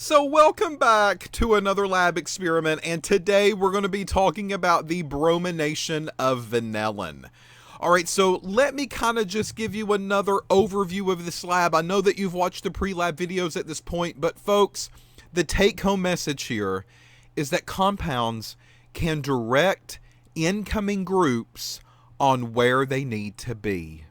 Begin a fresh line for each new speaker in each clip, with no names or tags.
So welcome back to another lab experiment, and today we're going to be talking about the bromination of vanillin. Alright, so let me kind of just give you another overview of this lab. I know that you've watched the pre-lab videos at this point, but folks, the take-home message here is that compounds can direct incoming groups on where they need to be.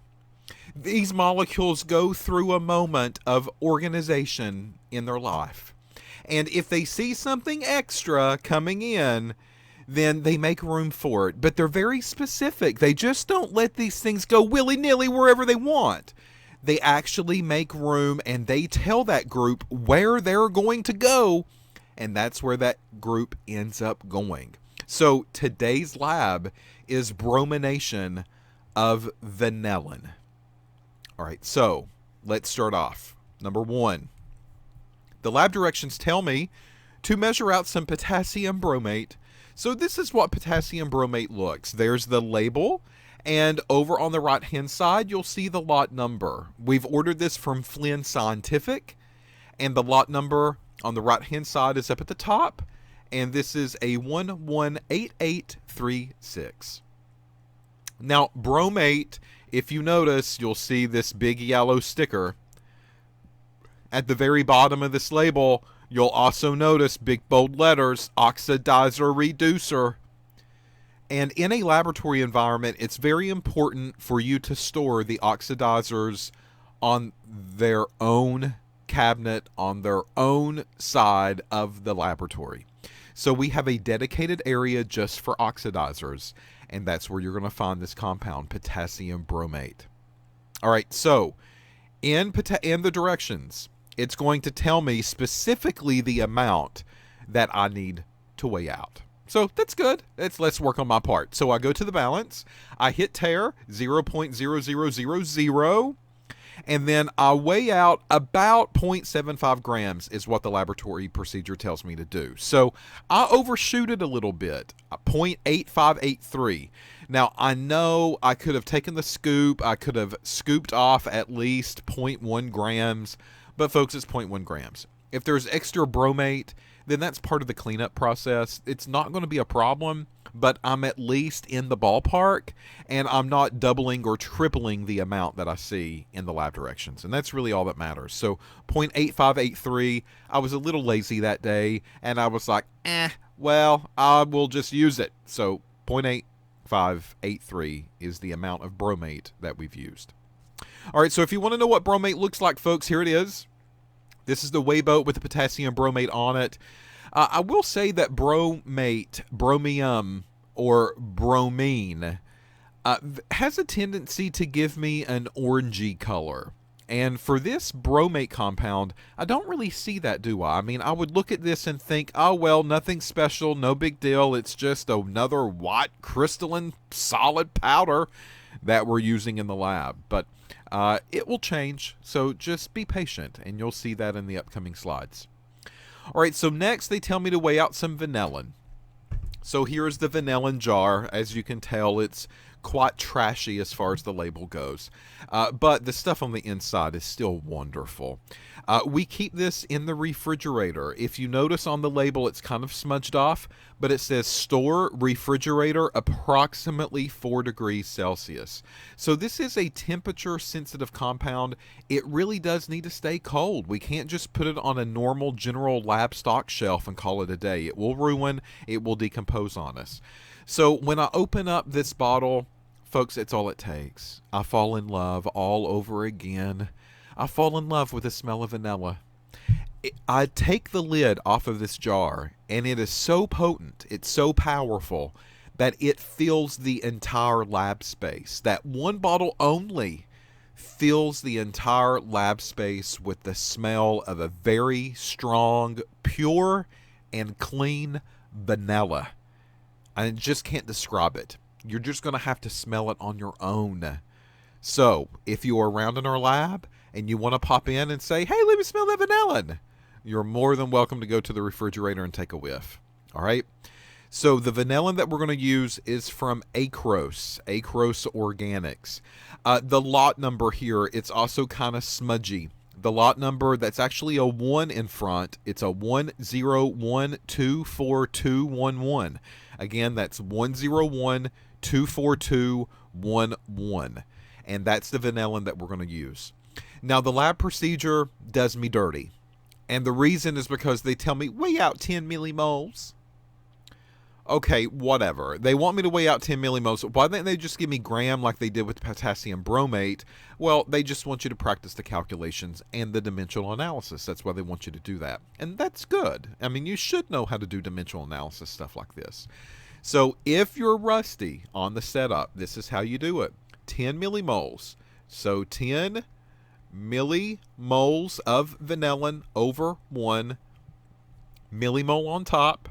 These molecules go through a moment of organization in their life. And if they see something extra coming in, then they make room for it. But they're very specific. They just don't let these things go willy-nilly wherever they want. They actually make room, and they tell that group where they're going to go, and that's where that group ends up going. So today's lab is bromination of vanillin. All right, so let's start off. Number one, the lab directions tell me to measure out some potassium bromate. So this is what potassium bromate looks. There's the label, and over on the right-hand side, you'll see the lot number. We've ordered this from Flynn Scientific, and the lot number on the right-hand side is up at the top, and this is a 118836. Now, bromate, if you notice, you'll see this big yellow sticker. At the very bottom of this label, you'll also notice big bold letters, oxidizer reducer. And in a laboratory environment, it's very important for you to store the oxidizers on their own cabinet, on their own side of the laboratory. So we have a dedicated area just for oxidizers, and that's where you're going to find this compound, potassium bromate. All right, so in the directions, it's going to tell me specifically the amount that I need to weigh out. So that's good. Let's work on my part. So I go to the balance, I hit tare, 0.0000, and then I weigh out about 0.75 grams is what the laboratory procedure tells me to do. So I overshoot it a little bit, 0.8583. Now, I know I could have taken the scoop. I could have scooped off at least 0.1 grams, but folks, it's 0.1 grams. If there's extra bromate, then that's part of the cleanup process. It's not going to be a problem, but I'm at least in the ballpark, and I'm not doubling or tripling the amount that I see in the lab directions, and that's really all that matters. So 0.8583, I was a little lazy that day, and I was like, well, I will just use it. So 0.8583 is the amount of bromate that we've used. All right, so if you want to know what bromate looks like, folks, here it is. This is the weigh boat with the potassium bromate on it. I will say that bromate, bromium, or bromine has a tendency to give me an orangey color. And for this bromate compound, I don't really see that, do I? I mean, I would look at this and think, oh, well, nothing special, no big deal. It's just another white crystalline solid powder that we're using in the lab. But it will change, so just be patient, and you'll see that in the upcoming slides. All right, so next they tell me to weigh out some vanillin. So here's the vanillin jar. As you can tell, it's quite trashy as far as the label goes. But the stuff on the inside is still wonderful. We keep this in the refrigerator. If you notice on the label, it's kind of smudged off, but it says store refrigerator approximately 4 degrees Celsius. So this is a temperature sensitive compound. It really does need to stay cold. We can't just put it on a normal general lab stock shelf and call it a day. It will ruin, it will decompose on us. So when I open up this bottle, folks, it's all it takes. I fall in love all over again. I fall in love with the smell of vanilla. I take the lid off of this jar, and it is so potent, it's so powerful, that it fills the entire lab space. That one bottle only fills the entire lab space with the smell of a very strong, pure, and clean vanilla. I just can't describe it. You're just going to have to smell it on your own. So, if you are around in our lab and you want to pop in and say, hey, let me smell that vanillin, you're more than welcome to go to the refrigerator and take a whiff. All right? So the vanillin that we're going to use is from Acros Organics. The lot number here, it's also kind of smudgy. the lot number, that's actually a 1 in front. It's a 101242111. Again, that's 101242111. And that's the vanillin that we're going to use. Now, the lab procedure does me dirty. And the reason is because they tell me, weigh out 10 millimoles. Okay, whatever. They want me to weigh out 10 millimoles. Why didn't they just give me gram like they did with potassium bromate? Well, they just want you to practice the calculations and the dimensional analysis. That's why they want you to do that. And that's good. I mean, you should know how to do dimensional analysis stuff like this. So if you're rusty on the setup, this is how you do it. 10 millimoles. So 10 millimoles of vanillin over 1 millimole on top.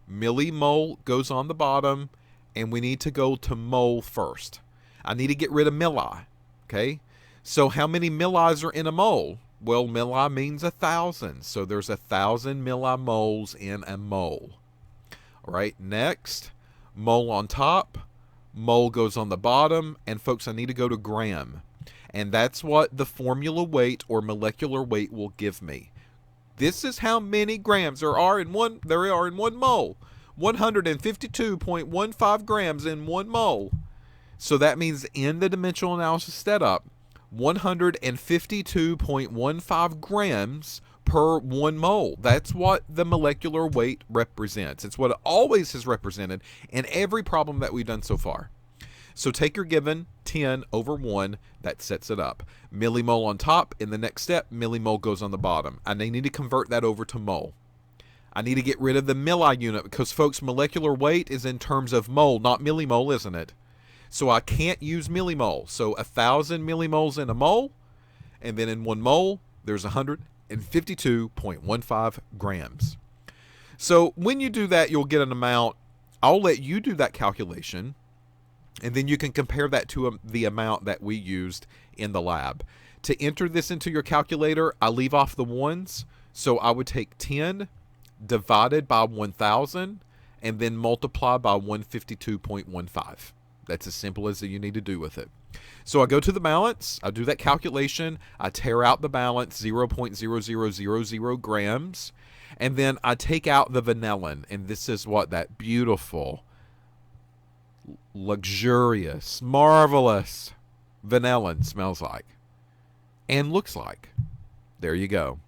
Millimole goes on the bottom, and we need to go to mole first. I need to get rid of milli, okay? So how many millis are in a mole? Well, milli means 1,000, so there's 1,000 millimoles in a mole. All right, next, mole on top, mole goes on the bottom, and folks, I need to go to gram. And that's what the formula weight or molecular weight will give me. This is how many grams there are in one mole. 152.15 grams in 1 mole. So that means in the dimensional analysis setup, 152.15 grams per 1 mole. That's what the molecular weight represents. It's what it always has represented in every problem that we've done so far. So take your given 10 over 1, that sets it up. Millimole on top. In the next step, millimole goes on the bottom. And I need to convert that over to mole. I need to get rid of the milli unit because, folks, molecular weight is in terms of mole, not millimole, isn't it? So I can't use millimole. So 1,000 millimoles in a mole, and then in 1 mole, there's 152.15 grams. So when you do that, you'll get an amount. I'll let you do that calculation. And then you can compare that to the amount that we used in the lab. To enter this into your calculator, I leave off the ones. So I would take 10 divided by 1,000 and then multiply by 152.15. That's as simple as you need to do with it. So I go to the balance. I do that calculation. I tear out the balance, 0.0000 grams. And then I take out the vanillin. And this is what that beautiful, luxurious, marvelous vanillin smells like and looks like. There you go.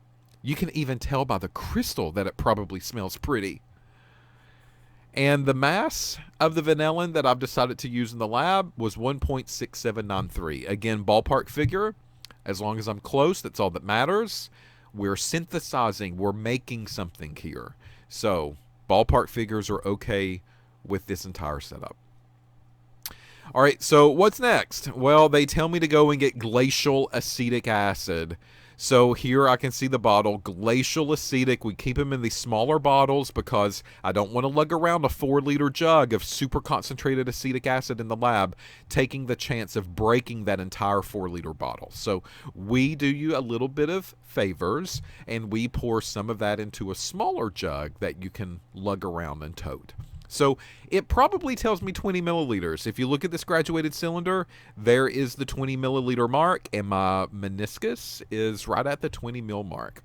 You can even tell by the crystal that it probably smells pretty. And the mass of the vanillin that I've decided to use in the lab was 1.6793. Again, ballpark figure. As long as I'm close, that's all that matters. We're synthesizing. We're making something here. So ballpark figures are okay with this entire setup. All right, so what's next? Well, they tell me to go and get glacial acetic acid. So here I can see the bottle, glacial acetic. We keep them in these smaller bottles because I don't want to lug around a 4-liter jug of super concentrated acetic acid in the lab, taking the chance of breaking that entire 4-liter bottle. So we do you a little bit of favors, and we pour some of that into a smaller jug that you can lug around and tote. So it probably tells me 20 milliliters. If you look at this graduated cylinder, there is the 20 milliliter mark, and my meniscus is right at the 20 mil mark.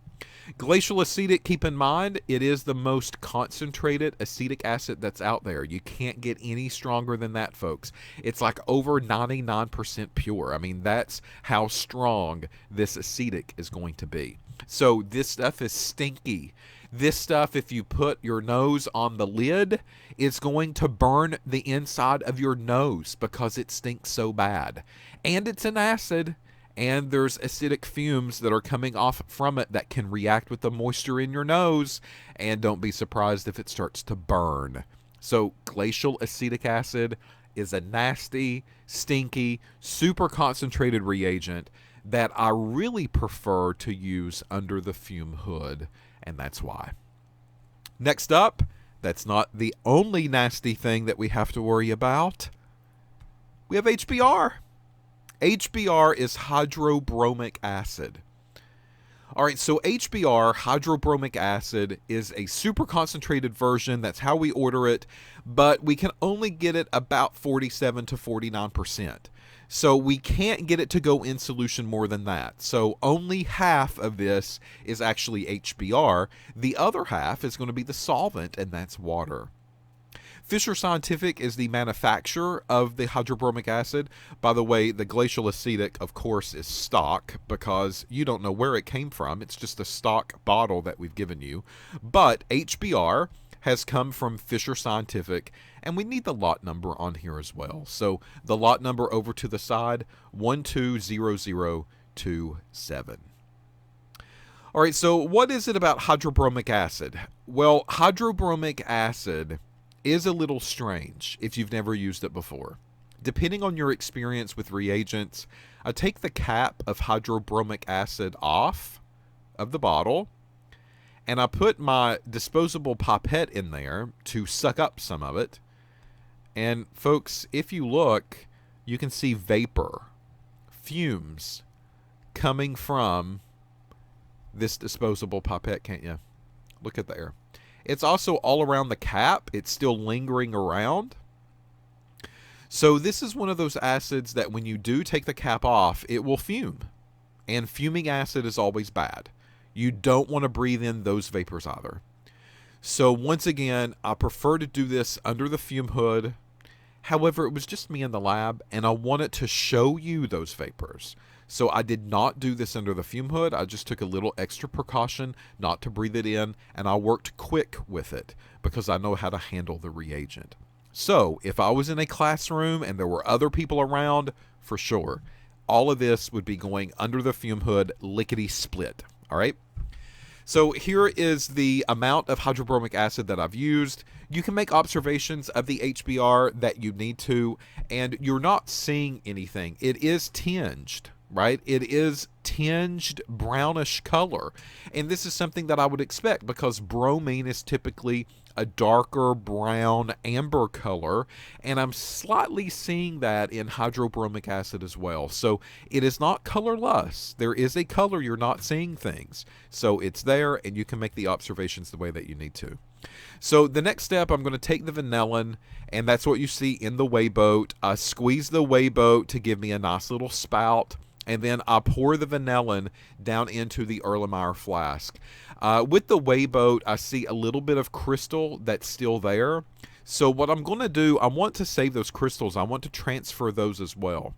Glacial acetic, keep in mind, it is the most concentrated acetic acid that's out there. You can't get any stronger than that, folks. It's like over 99% pure. I mean, that's how strong this acetic is going to be. So this stuff is stinky. This stuff, if you put your nose on the lid, it's going to burn the inside of your nose because it stinks so bad. And it's an acid, and there's acidic fumes that are coming off from it that can react with the moisture in your nose, and don't be surprised if it starts to burn. So glacial acetic acid is a nasty, stinky, super concentrated reagent that I really prefer to use under the fume hood, and that's why. Next up, that's not the only nasty thing that we have to worry about. We have HBr. HBr is hydrobromic acid. All right, so HBr, hydrobromic acid, is a super concentrated version. That's how we order it, but we can only get it about 47 to 49%. So we can't get it to go in solution more than that. So only half of this is actually HBr. The other half is going to be the solvent, and that's water. Fisher Scientific is the manufacturer of the hydrobromic acid. By the way, the glacial acetic, of course, is stock because you don't know where it came from. It's just a stock bottle that we've given you. But HBr has come from Fisher Scientific, and we need the lot number on here as well. So the lot number over to the side, 120027. All right, so what is it about hydrobromic acid? Well, hydrobromic acid is a little strange if you've never used it before. Depending on your experience with reagents, I take the cap of hydrobromic acid off of the bottle, and I put my disposable pipette in there to suck up some of it. And folks, if you look, you can see vapor, fumes coming from this disposable pipette, can't you? Look at there. It's also all around the cap. It's still lingering around. So this is one of those acids that when you do take the cap off, it will fume. And fuming acid is always bad. You don't want to breathe in those vapors either. So once again, I prefer to do this under the fume hood. However, it was just me in the lab, and I wanted to show you those vapors. So I did not do this under the fume hood. I just took a little extra precaution not to breathe it in, and I worked quick with it because I know how to handle the reagent. So if I was in a classroom and there were other people around, for sure, all of this would be going under the fume hood, lickety split. All right. So here is the amount of hydrobromic acid that I've used. You can make observations of the HBr that you need to, and you're not seeing anything. It is tinged, right? It is tinged brownish color. And this is something that I would expect because bromine is typically a darker brown amber color, and I'm slightly seeing that in hydrobromic acid as well. So it is not colorless. There is a color, you're not seeing things. So it's there, and you can make the observations the way that you need to. So the next step, I'm going to take the vanillin, and that's what you see in the weigh boat. I squeeze the weigh boat to give me a nice little spout, and then I pour the vanillin down into the Erlenmeyer flask. With the weigh boat, I see a little bit of crystal that's still there. So what I'm going to do, I want to save those crystals. I want to transfer those as well.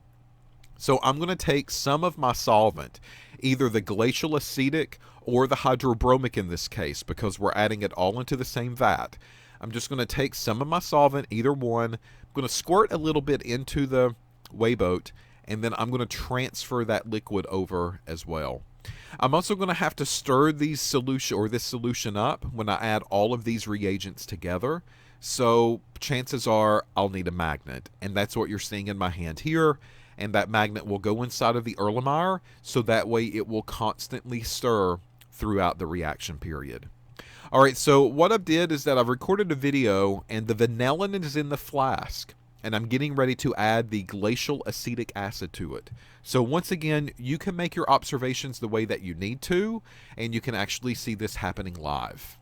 So I'm going to take some of my solvent, either the glacial acetic or the hydrobromic in this case, because we're adding it all into the same vat. I'm just going to take some of my solvent, either one. I'm going to squirt a little bit into the weigh boat, and then I'm going to transfer that liquid over as well. I'm also going to have to stir this solution up when I add all of these reagents together. So chances are I'll need a magnet, and that's what you're seeing in my hand here. And that magnet will go inside of the Erlenmeyer, so that way it will constantly stir throughout the reaction period. All right, so what I did is that I've recorded a video, and the vanillin is in the flask, and I'm getting ready to add the glacial acetic acid to it. So once again, you can make your observations the way that you need to, and you can actually see this happening live.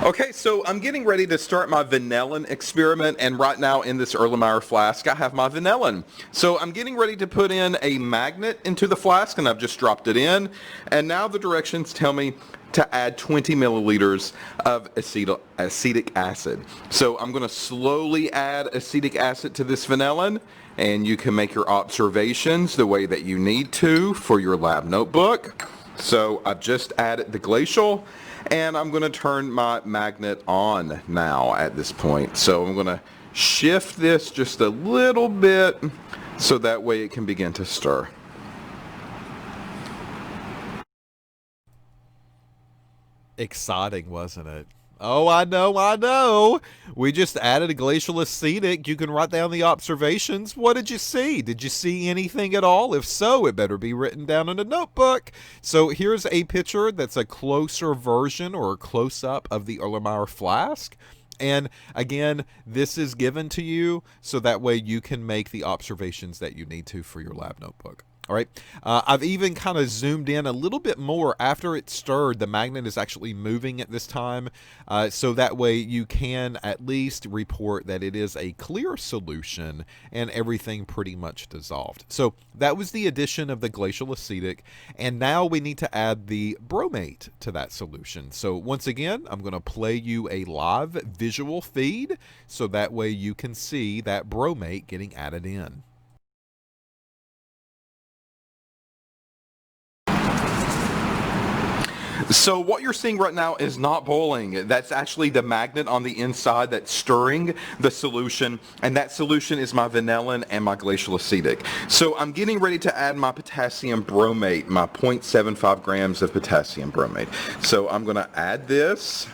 Okay, so I'm getting ready to start my vanillin experiment, and right now in this Erlenmeyer flask, I have my vanillin. So I'm getting ready to put in a magnet into the flask, and I've just dropped it in, and now the directions tell me to add 20 milliliters of acetic acid. So I'm going to slowly add acetic acid to this vanillin, and you can make your observations the way that you need to for your lab notebook. So I've just added the glacial, and I'm going to turn my magnet on now at this point. So I'm going to shift this just a little bit so that way it can begin to stir. Exciting, wasn't it? Oh, I know. We just added a glacial acetic. You can write down the observations. What did you see? Did you see anything at all? If so, it better be written down in a notebook. So here's a picture that's a closer version or a close-up of the Erlenmeyer flask. And again, this is given to you so that way you can make the observations that you need to for your lab notebook. All right. I've even kind of zoomed in a little bit more after it's stirred. The magnet is actually moving at this time. So that way you can at least report that it is a clear solution and everything pretty much dissolved. So that was the addition of the glacial acetic. And now we need to add the bromate to that solution. So once again, I'm going to play you a live visual feed so that way you can see that bromate getting added in.
So what you're seeing right now is not boiling. That's actually the magnet on the inside that's stirring the solution, and that solution is my vanillin and my glacial acetic. So I'm getting ready to add my potassium bromate, my 0.75 grams of potassium bromate. So I'm going to add this,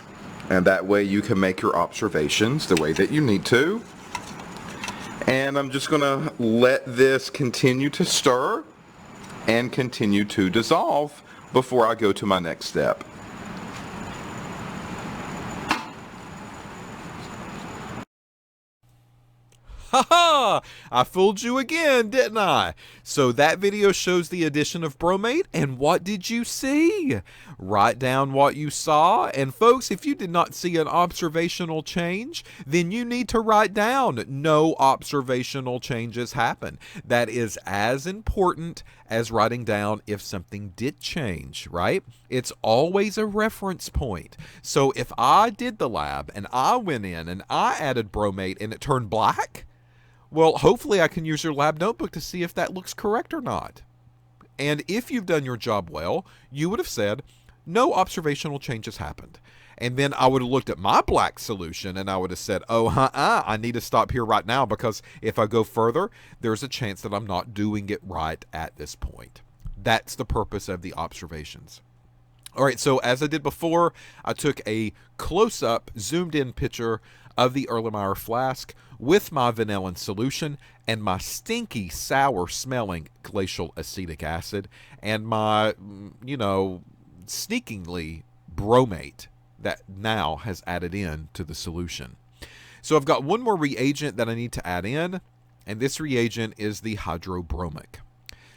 and that way you can make your observations the way that you need to. And I'm just going to let this continue to stir and continue to dissolve before I go to my next step.
Ha! I fooled you again, didn't I? So that video shows the addition of bromate, and what did you see? Write down what you saw, and folks, if you did not see an observational change, then you need to write down no observational changes happen. That is as important as writing down if something did change, right? It's always a reference point. So if I did the lab and I went in and I added bromate and it turned black, well, hopefully I can use your lab notebook to see if that looks correct or not. And if you've done your job well, you would have said, no observational changes happened. And then I would have looked at my black solution and I would have said, oh, I need to stop here right now because if I go further, there's a chance that I'm not doing it right at this point. That's the purpose of the observations. All right, so as I did before, I took a close-up, zoomed-in picture of the Erlenmeyer flask with my vanillin solution and my stinky, sour-smelling glacial acetic acid and my, sneakingly bromate that now has added in to the solution. So I've got one more reagent that I need to add in, and this reagent is the Hydrobromic.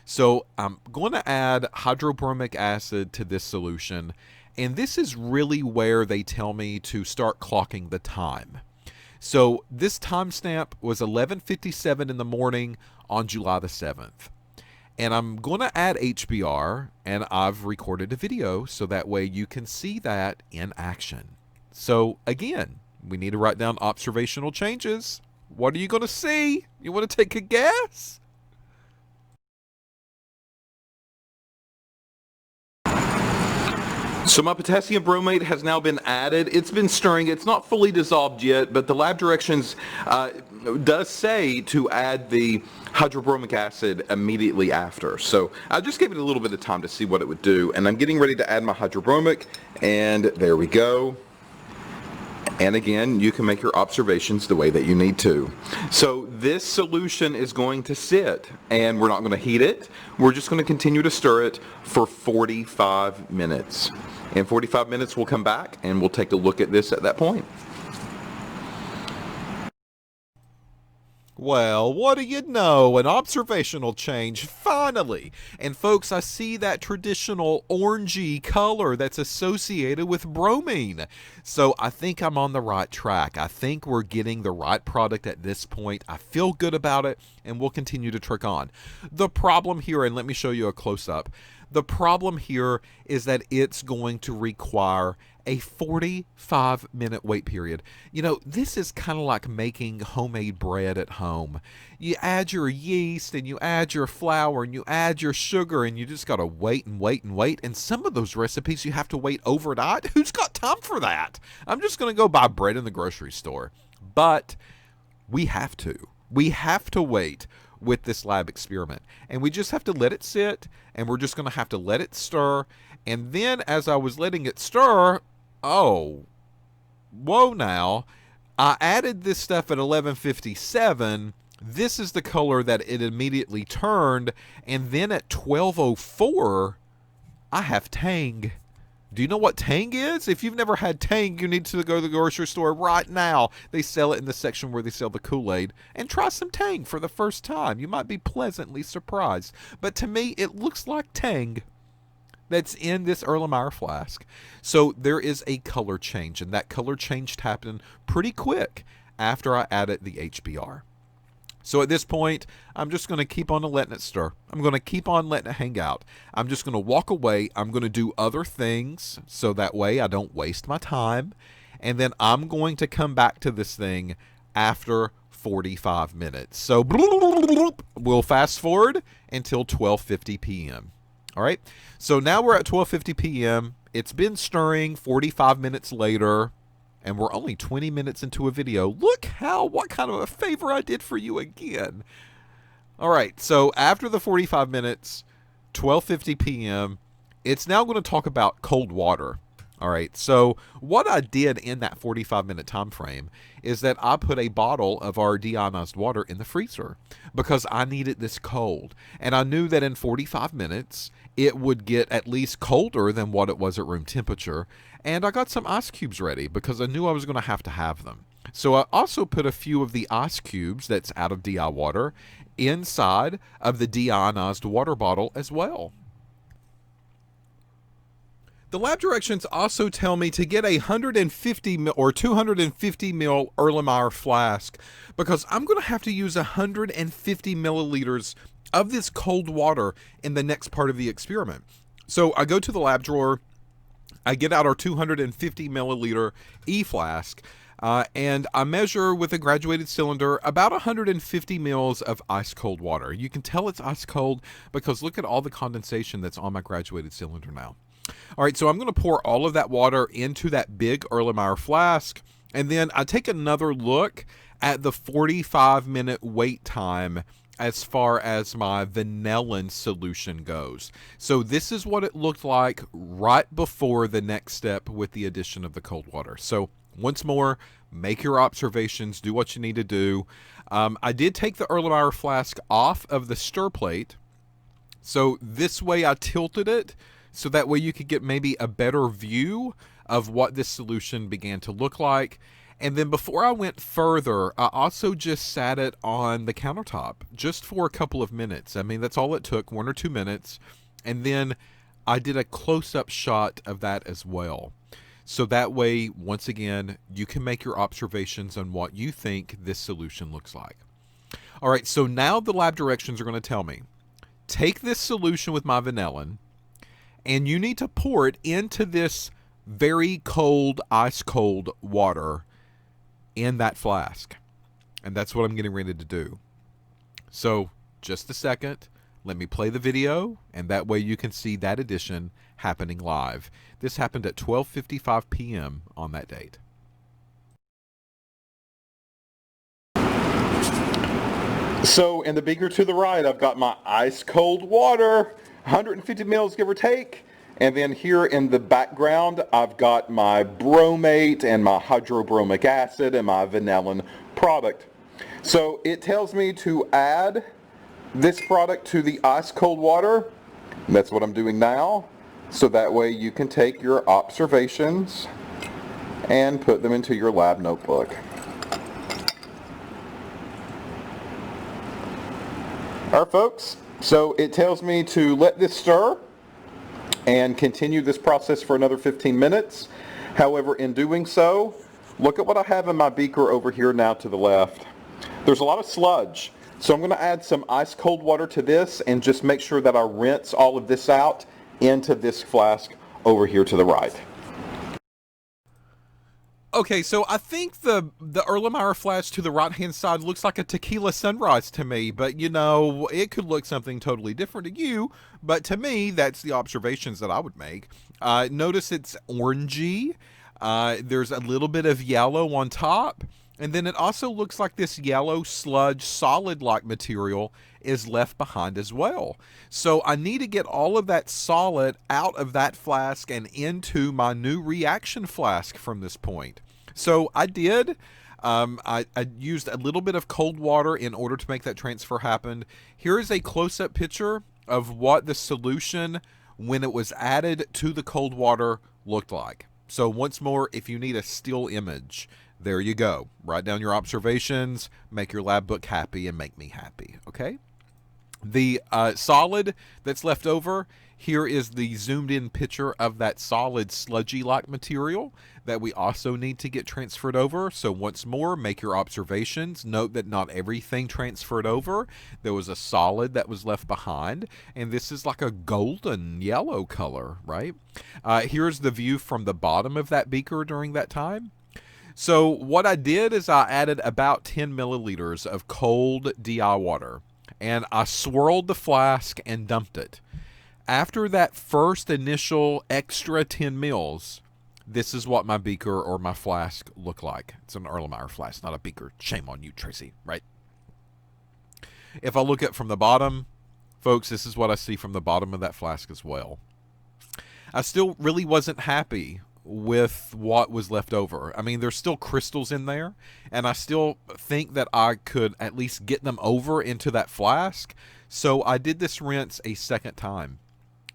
So I'm going to add hydrobromic acid to this solution, and this is really where they tell me to start clocking the time. So this timestamp was 11:57 in the morning on July the 7th. And I'm going to add HBr, and I've recorded a video so that way you can see that in action. So again, we need to write down observational changes. What are you going to see? You want to take a guess?
So my potassium bromate has now been added. It's been stirring. It's not fully dissolved yet, but the lab directions does say to add the hydrobromic acid immediately after. So I just gave it a little bit of time to see what it would do. And I'm getting ready to add my hydrobromic, and there we go. And again, you can make your observations the way that you need to. So this solution is going to sit, and we're not going to heat it. We're just going to continue to stir it for 45 minutes. In 45 minutes, we'll come back and we'll take a look at this at that point.
Well, what do you know? An observational change, finally! And folks, I see that traditional orangey color that's associated with bromine. So I think I'm on the right track. I think we're getting the right product at this point. I feel good about it, and we'll continue to trick on. The problem here, and let me show you a close-up, the problem here is that it's going to require a 45-minute wait period. You know, this is kind of like making homemade bread at home. You add your yeast and you add your flour and you add your sugar and you just got to wait and wait and wait. And some of those recipes you have to wait overnight. Who's got time for that? I'm just going to go buy bread in the grocery store. But we have to. We have to wait with this lab experiment. And we just have to let it sit, and we're just going to have to let it stir. And then as I was letting it stir, oh, whoa now, I added this stuff at 11:57. This is the color that it immediately turned. And then at 12:04, I have tang. Do you know what Tang is? If you've never had Tang, you need to go to the grocery store right now. They sell it in the section where they sell the Kool-Aid. And try some Tang for the first time. You might be pleasantly surprised. But to me, it looks like Tang that's in this Erlenmeyer flask. So there is a color change, and that color change happened pretty quick after I added the HBr. So at this point, I'm just going to keep on letting it stir. I'm going to keep on letting it hang out. I'm just going to walk away. I'm going to do other things so that way I don't waste my time. And then I'm going to come back to this thing after 45 minutes. So we'll fast forward until 12:50 p.m. All right. So now we're at 12:50 p.m. It's been stirring 45 minutes later. And we're only 20 minutes into a video. Look what kind of a favor I did for you again. All right, so after the 45 minutes, 12:50 p.m., it's now going to talk about cold water. All right, so what I did in that 45-minute time frame is that I put a bottle of our deionized water in the freezer because I needed this cold. And I knew that in 45 minutes, it would get at least colder than what it was at room temperature. And I got some ice cubes ready because I knew I was going to have them. So I also put a few of the ice cubes that's out of DI water inside of the deionized water bottle as well. The lab directions also tell me to get a 150 ml or 250 ml Erlenmeyer flask because I'm going to have to use 150 milliliters of this cold water in the next part of the experiment. So I go to the lab drawer, I get out our 250 milliliter E-flask, and I measure with a graduated cylinder about 150 mils of ice cold water. You can tell it's ice cold because look at all the condensation that's on my graduated cylinder now. All right, so I'm going to pour all of that water into that big Erlenmeyer flask, and then I take another look at the 45-minute wait time as far as my vanillin solution goes. So this is what it looked like right before the next step with the addition of the cold water. So once more, make your observations, do what you need to do. I did take the Erlenmeyer flask off of the stir plate. So this way I tilted it so that way you could get maybe a better view of what this solution began to look like. And then before I went further, I also just sat it on the countertop just for a couple of minutes. I mean, that's all it took, 1 or 2 minutes. And then I did a close-up shot of that as well. So that way, once again, you can make your observations on what you think this solution looks like. All right, so now the lab directions are going to tell me, take this solution with my vanillin, and you need to pour it into this very cold, ice-cold water in that flask. And that's what I'm getting ready to do. So just a second, let me play the video, and that way you can see that addition happening live. This happened at 12:55 p.m. on that date.
So in the beaker to the right, I've got my ice cold water, 150 mils give or take. And then here in the background, I've got my bromate and my hydrobromic acid and my vanillin product. So it tells me to add this product to the ice cold water. And that's what I'm doing now. So that way you can take your observations and put them into your lab notebook. All right, folks. So it tells me to let this stir and continue this process for another 15 minutes. However, in doing so, look at what I have in my beaker over here now to the left. There's a lot of sludge. So I'm going to add some ice cold water to this and just make sure that I rinse all of this out into this flask over here to the right.
Okay, so I think the Erlenmeyer flask to the right-hand side looks like a tequila sunrise to me, but you know, it could look something totally different to you, but to me, that's the observations that I would make. Notice it's orangey, there's a little bit of yellow on top, and then it also looks like this yellow sludge solid-like material is left behind as well. So I need to get all of that solid out of that flask and into my new reaction flask from this point. So I did. I used a little bit of cold water in order to make that transfer happen. Here is a close-up picture of what the solution, when it was added to the cold water, looked like. So once more, if you need a still image, there you go. Write down your observations, make your lab book happy, and make me happy, okay? The solid that's left over, here is the zoomed in picture of that solid sludgy-like material that we also need to get transferred over. So once more, make your observations. Note that not everything transferred over. There was a solid that was left behind, and this is like a golden yellow color, right? Here's the view from the bottom of that beaker during that time. So what I did is I added about 10 milliliters of cold DI water, and I swirled the flask and dumped it. After that first initial extra 10 mils, this is what my beaker or my flask looked like. It's an Erlenmeyer flask, not a beaker. Shame on you, Tracy, right? If I look at from the bottom, folks, this is what I see from the bottom of that flask as well. I still really wasn't happy with what was left over. I mean, there's still crystals in there, and I still think that I could at least get them over into that flask. So I did this rinse a second time.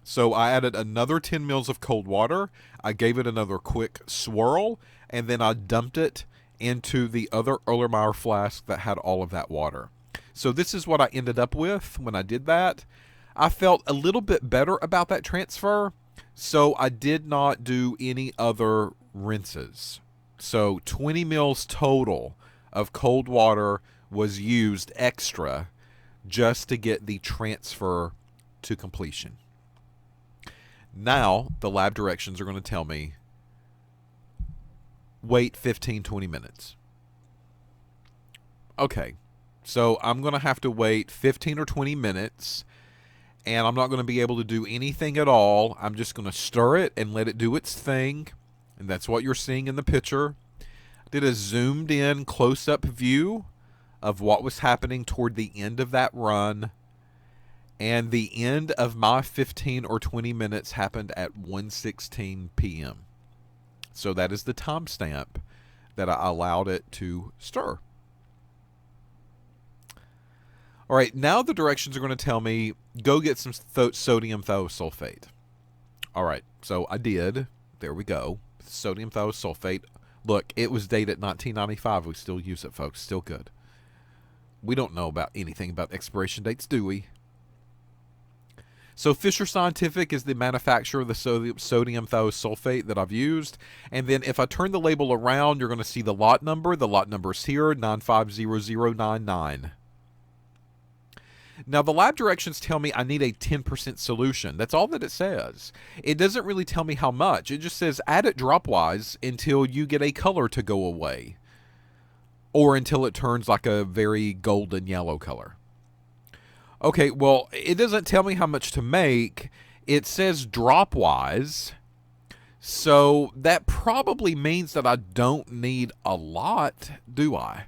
So I added another 10 mils of cold water. I gave it another quick swirl, and then I dumped it into the other Erlenmeyer flask that had all of that water. So this is what I ended up with when I did that. I felt a little bit better about that transfer, so I did not do any other rinses. So 20 mils total of cold water was used extra just to get the transfer to completion. Now, the lab directions are going to tell me, wait 15-20 minutes. Okay, so I'm going to have to wait 15 or 20 minutes, and I'm not going to be able to do anything at all. I'm just going to stir it and let it do its thing, and that's what you're seeing in the picture. I did a zoomed in close-up view of what was happening toward the end of that run. And the end of my 15 or 20 minutes happened at 1:16 p.m. So that is the timestamp that I allowed it to stir. All right, now the directions are going to tell me, go get some sodium thiosulfate. All right, so I did. There we go. Sodium thiosulfate. Look, it was dated 1995. We still use it, folks. Still good. We don't know about anything about expiration dates, do we? So Fisher Scientific is the manufacturer of the sodium thiosulfate that I've used. And then if I turn the label around, you're going to see the lot number. The lot number is here, 950099. Now, the lab directions tell me I need a 10% solution. That's all that it says. It doesn't really tell me how much. It just says add it dropwise until you get a color to go away, or until it turns like a very golden yellow color. Okay, well, it doesn't tell me how much to make. It says dropwise, so that probably means that I don't need a lot, do I?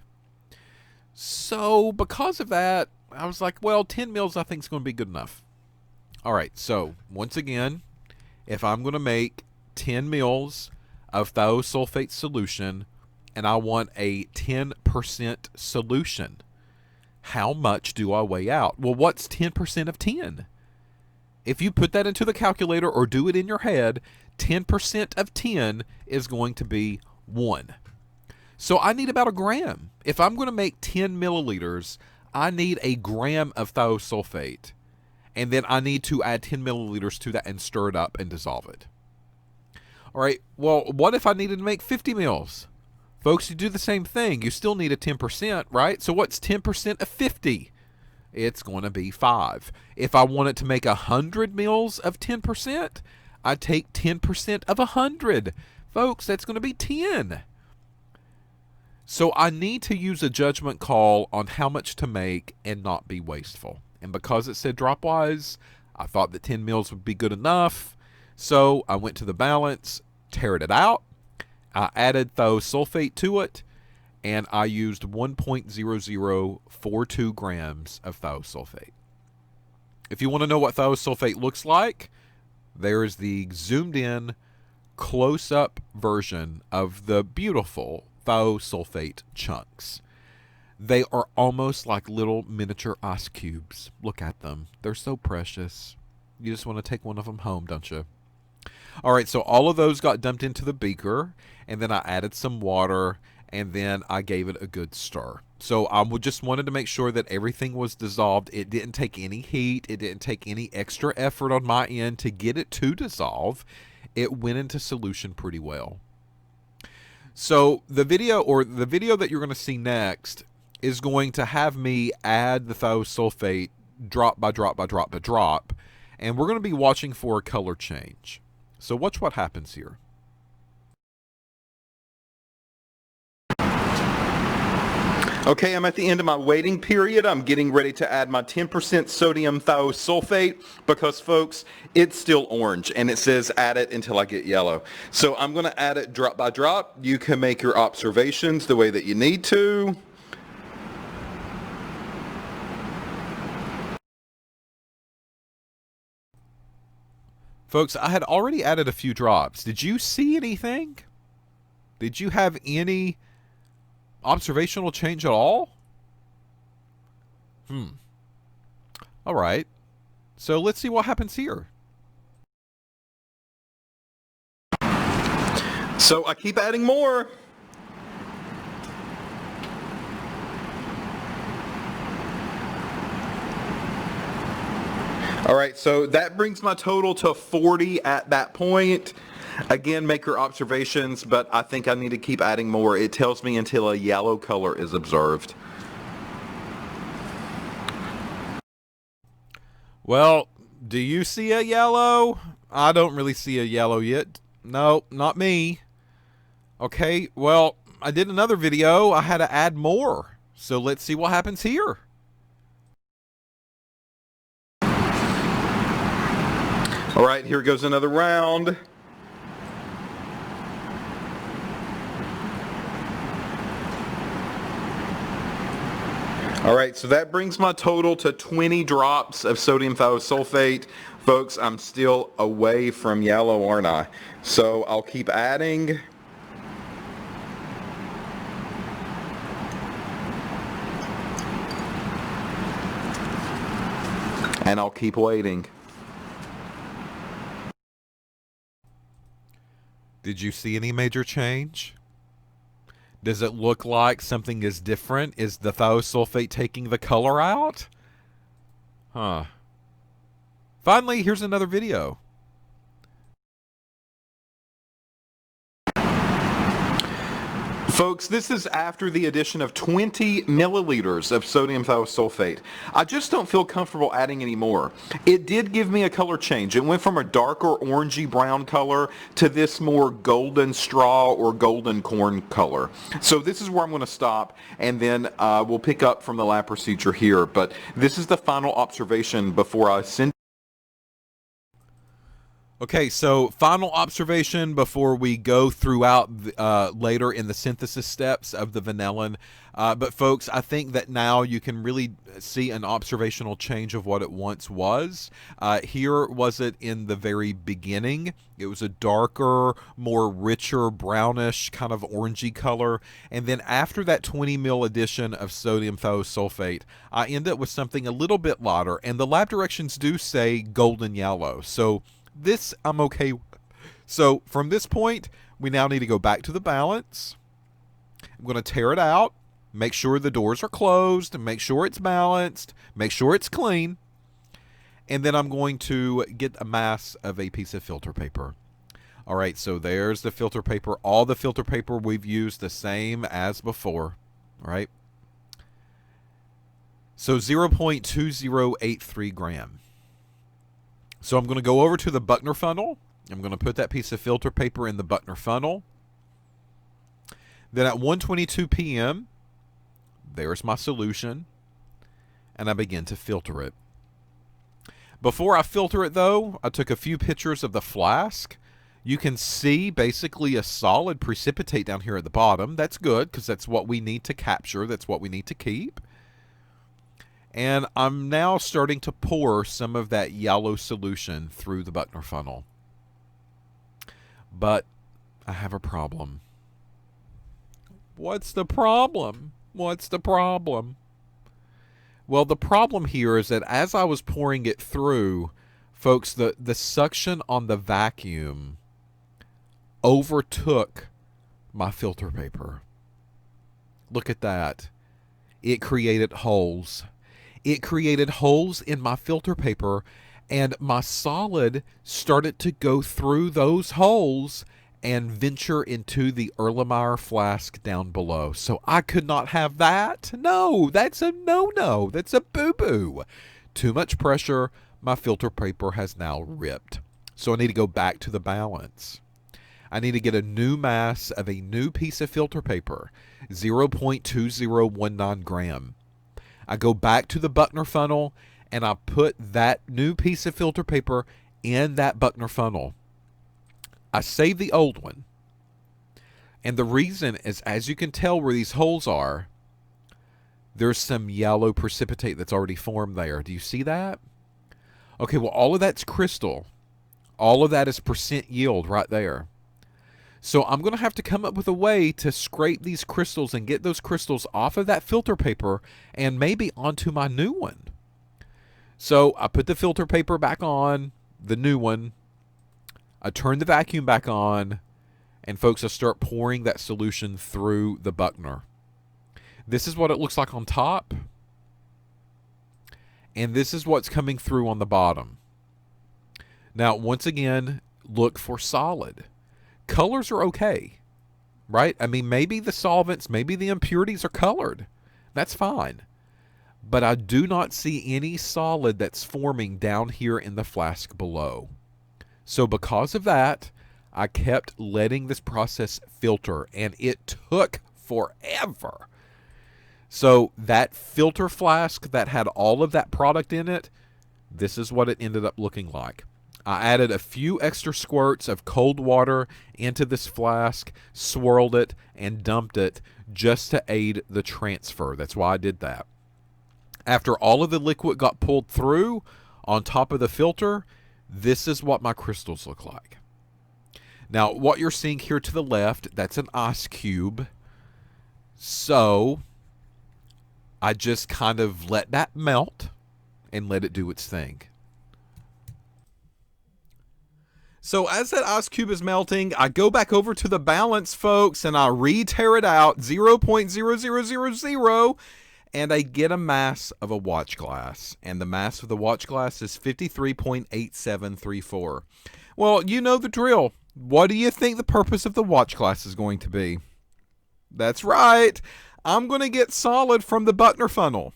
So because of that, I was like, well, 10 mils I think is going to be good enough. All right, so once again, if I'm going to make 10 mils of thiosulfate solution and I want a 10% solution, how much do I weigh out? Well, what's 10% of 10? If you put that into the calculator or do it in your head, 10% of 10 is going to be 1. So I need about a gram. If I'm going to make 10 milliliters, I need a gram of thiosulfate. And then I need to add 10 milliliters to that and stir it up and dissolve it. All right, well, what if I needed to make 50 mils? Folks, you do the same thing. You still need a 10%, right? So what's 10% of 50? It's going to be 5. If I wanted to make 100 mils of 10%, I take 10% of 100. Folks, that's going to be 10. So I need to use a judgment call on how much to make and not be wasteful. And because it said dropwise, I thought that 10 mils would be good enough. So I went to the balance, teared it out. I added thiosulfate to it, and I used 1.0042 grams of thiosulfate. If you want to know what thiosulfate looks like, there is the zoomed-in, close-up version of the beautiful thiosulfate chunks. They are almost like little miniature ice cubes. Look at them. They're so precious. You just want to take one of them home, don't you? All right, so all of those got dumped into the beaker, and then I added some water, and then I gave it a good stir. So I just wanted to make sure that everything was dissolved. It didn't take any heat. It didn't take any extra effort on my end to get it to dissolve. It went into solution pretty well. So the video that you're going to see next is going to have me add the thiosulfate drop by drop by drop by drop, and we're going to be watching for a color change. So watch what happens here.
Okay, I'm at the end of my waiting period. I'm getting ready to add my 10% sodium thiosulfate because, folks, it's still orange and it says add it until I get yellow. So I'm going to add it drop by drop. You can make your observations the way that you need to.
Folks, I had already added a few drops. Did you see anything? Did you have any observational change at all? All right. So let's see what happens here.
So I keep adding more. All right, so that brings my total to 40 at that point. Again, make your observations, but I think I need to keep adding more. It tells me until a yellow color is observed.
Well, do you see a yellow? I don't really see a yellow yet. No, not me. Okay, well, I did another video. I had to add more. So let's see what happens here.
All right, here goes another round. All right, so that brings my total to 20 drops of sodium thiosulfate. Folks, I'm still away from yellow, aren't I? So I'll keep adding. And I'll keep waiting.
Did you see any major change? Does it look like something is different? Is the thiosulfate taking the color out? Huh. Finally, here's another video.
Folks, this is after the addition of 20 milliliters of sodium thiosulfate. I just don't feel comfortable adding any more. It did give me a color change. It went from a darker orangey brown color to this more golden straw or golden corn color. So this is where I'm going to stop, and then we'll pick up from the lab procedure here. But this is the final observation before I send.
Okay, so final observation before we go throughout later in the synthesis steps of the vanillin. But folks, I think that now you can really see an observational change of what it once was. Here was it in the very beginning. It was a darker, more richer, brownish, kind of orangey color. And then after that 20 mil addition of sodium thiosulfate, I end up with something a little bit lighter. And the lab directions do say golden yellow. So this I'm okay with. So from this point, we now need to go back to the balance. I'm going to tear it out, make sure the doors are closed, make sure it's balanced, make sure it's clean, and then I'm going to get a mass of a piece of filter paper. All right, so there's the filter paper. All the filter paper we've used the same as before. All right. So 0.2083 gram. So I'm going to go over to the Buckner funnel. I'm going to put that piece of filter paper in the Buckner funnel. Then at 1:22 p.m., there's my solution, and I begin to filter it. Before I filter it, though, I took a few pictures of the flask. You can see basically a solid precipitate down here at the bottom. That's good because that's what we need to capture. That's what we need to keep. And I'm now starting to pour some of that yellow solution through the Buckner funnel. But I have a problem. What's the problem? What's the problem? Well, the problem here is that as I was pouring it through, folks, the suction on the vacuum overtook my filter paper. Look at that. It created holes. It created holes in my filter paper, and my solid started to go through those holes and venture into the Erlenmeyer flask down below. So I could not have that. No, that's a no-no. That's a boo-boo. Too much pressure. My filter paper has now ripped. So I need to go back to the balance. I need to get a new mass of a new piece of filter paper, 0.2019 gram. I go back to the Buckner funnel, and I put that new piece of filter paper in that Buckner funnel. I save the old one. And the reason is, as you can tell where these holes are, there's some yellow precipitate that's already formed there. Do you see that? Okay, well, all of that's crystal. All of that is percent yield right there. So I'm going to have to come up with a way to scrape these crystals and get those crystals off of that filter paper and maybe onto my new one. So I put the filter paper back on, the new one. I turn the vacuum back on, and folks, I start pouring that solution through the Buckner. This is what it looks like on top, and this is what's coming through on the bottom. Now, once again, look for solid. Colors are okay, right? I mean, maybe the solvents, maybe the impurities are colored. That's fine. But I do not see any solid that's forming down here in the flask below. So because of that, I kept letting this process filter, and it took forever. So that filter flask that had all of that product in it, this is what it ended up looking like. I added a few extra squirts of cold water into this flask, swirled it, and dumped it just to aid the transfer. That's why I did that. After all of the liquid got pulled through on top of the filter, this is what my crystals look like. Now, what you're seeing here to the left, that's an ice cube. So I just kind of let that melt and let it do its thing. So as that ice cube is melting, I go back over to the balance, folks, and I re-tear it out, 0.0000, and I get a mass of a watch glass. And the mass of the watch glass is 53.8734. Well, you know the drill. What do you think the purpose of the watch glass is going to be? That's right. I'm going to get solid from the Buckner funnel.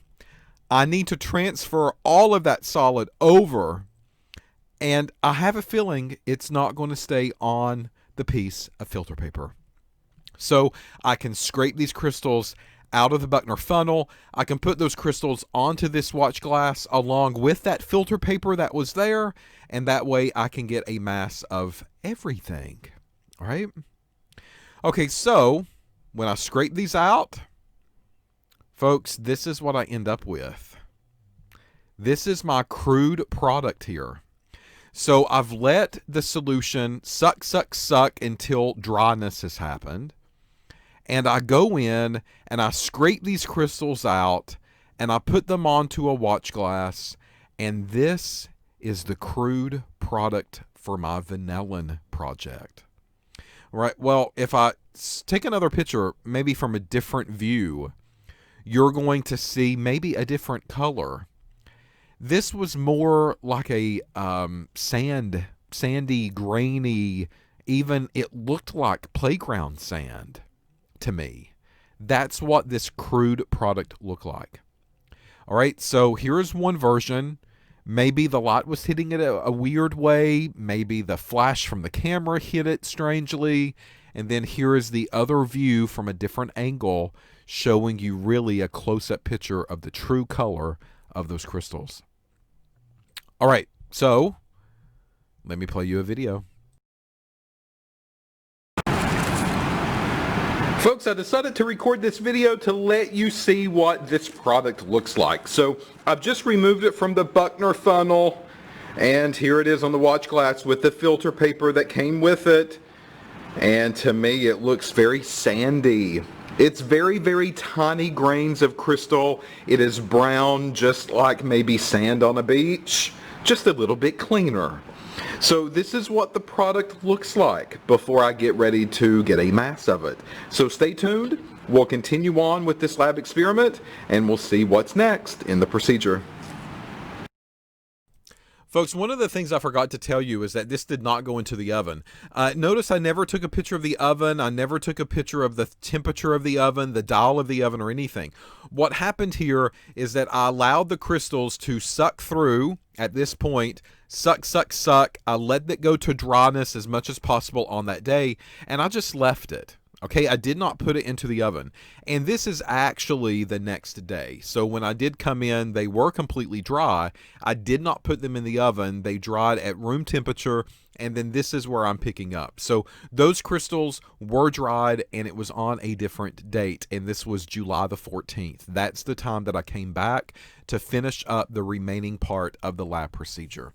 I need to transfer all of that solid over, and I have a feeling it's not going to stay on the piece of filter paper. So I can scrape these crystals out of the Buckner funnel. I can put those crystals onto this watch glass along with that filter paper that was there, and that way I can get a mass of everything. All right? Okay, so when I scrape these out, folks, this is what I end up with. This is my crude product here. So I've let the solution suck until dryness has happened. And I go in and I scrape these crystals out and I put them onto a watch glass. And this is the crude product for my vanillin project. All right. Well, if I take another picture, maybe from a different view, you're going to see maybe a different color. This was more like a sandy, grainy, even it looked like playground sand to me. That's what this crude product looked like. All right, so here's one version. Maybe the light was hitting it a weird way. Maybe the flash from the camera hit it strangely. And then here is the other view from a different angle, showing you really a close-up picture of the true color of those crystals. All right, so let me play you a video.
Folks, I decided to record this video to let you see what this product looks like. So I've just removed it from the Buckner funnel, and here it is on the watch glass with the filter paper that came with it. And to me, it looks very sandy. It's very, very tiny grains of crystal. It is brown, just like maybe sand on a beach. just a little bit cleaner. So this is what the product looks like before I get ready to get a mass of it. So stay tuned. We'll continue on with this lab experiment and we'll see what's next in the procedure.
Folks, one of the things I forgot to tell you is that this did not go into the oven. Notice I never took a picture of the oven. I never took a picture of the temperature of the oven, the dial of the oven, or anything. What happened here is that I allowed the crystals to suck through at this point. Suck, suck, suck. I let it go to dryness as much as possible on that day, and I just left it. Okay, I did not put it into the oven. And this is actually the next day. So when I did come in, they were completely dry. I did not put them in the oven. They dried at room temperature, and then this is where I'm picking up. So those crystals were dried, and it was on a different date, and this was July the 14th. That's the time that I came back to finish up the remaining part of the lab procedure.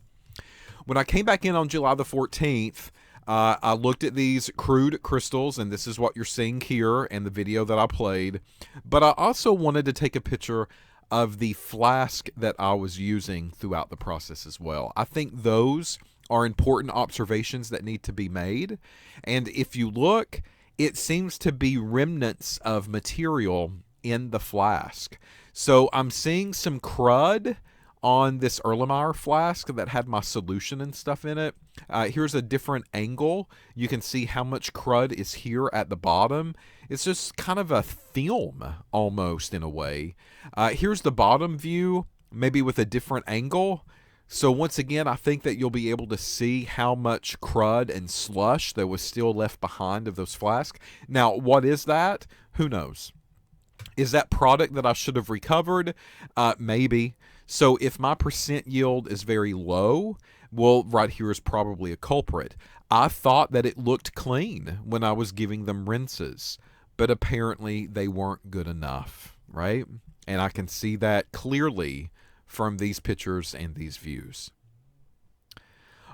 When I came back in on July the 14th, I looked at these crude crystals, and this is what you're seeing here in the video that I played. But I also wanted to take a picture of the flask that I was using throughout the process as well. I think those are important observations that need to be made. And if you look, it seems to be remnants of material in the flask. So I'm seeing some crud on this Erlenmeyer flask that had my solution and stuff in it. Here's a different angle. You can see how much crud is here at the bottom. It's just kind of a film almost in a way. Here's the bottom view, maybe with a different angle. So once again, I think that you'll be able to see how much crud and slush that was still left behind of those flasks. Now, what is that? Who knows? Is that product that I should have recovered? Maybe. So if my percent yield is very low, well, right here is probably a culprit. I thought that it looked clean when I was giving them rinses, but apparently they weren't good enough, right? And I can see that clearly from these pictures and these views.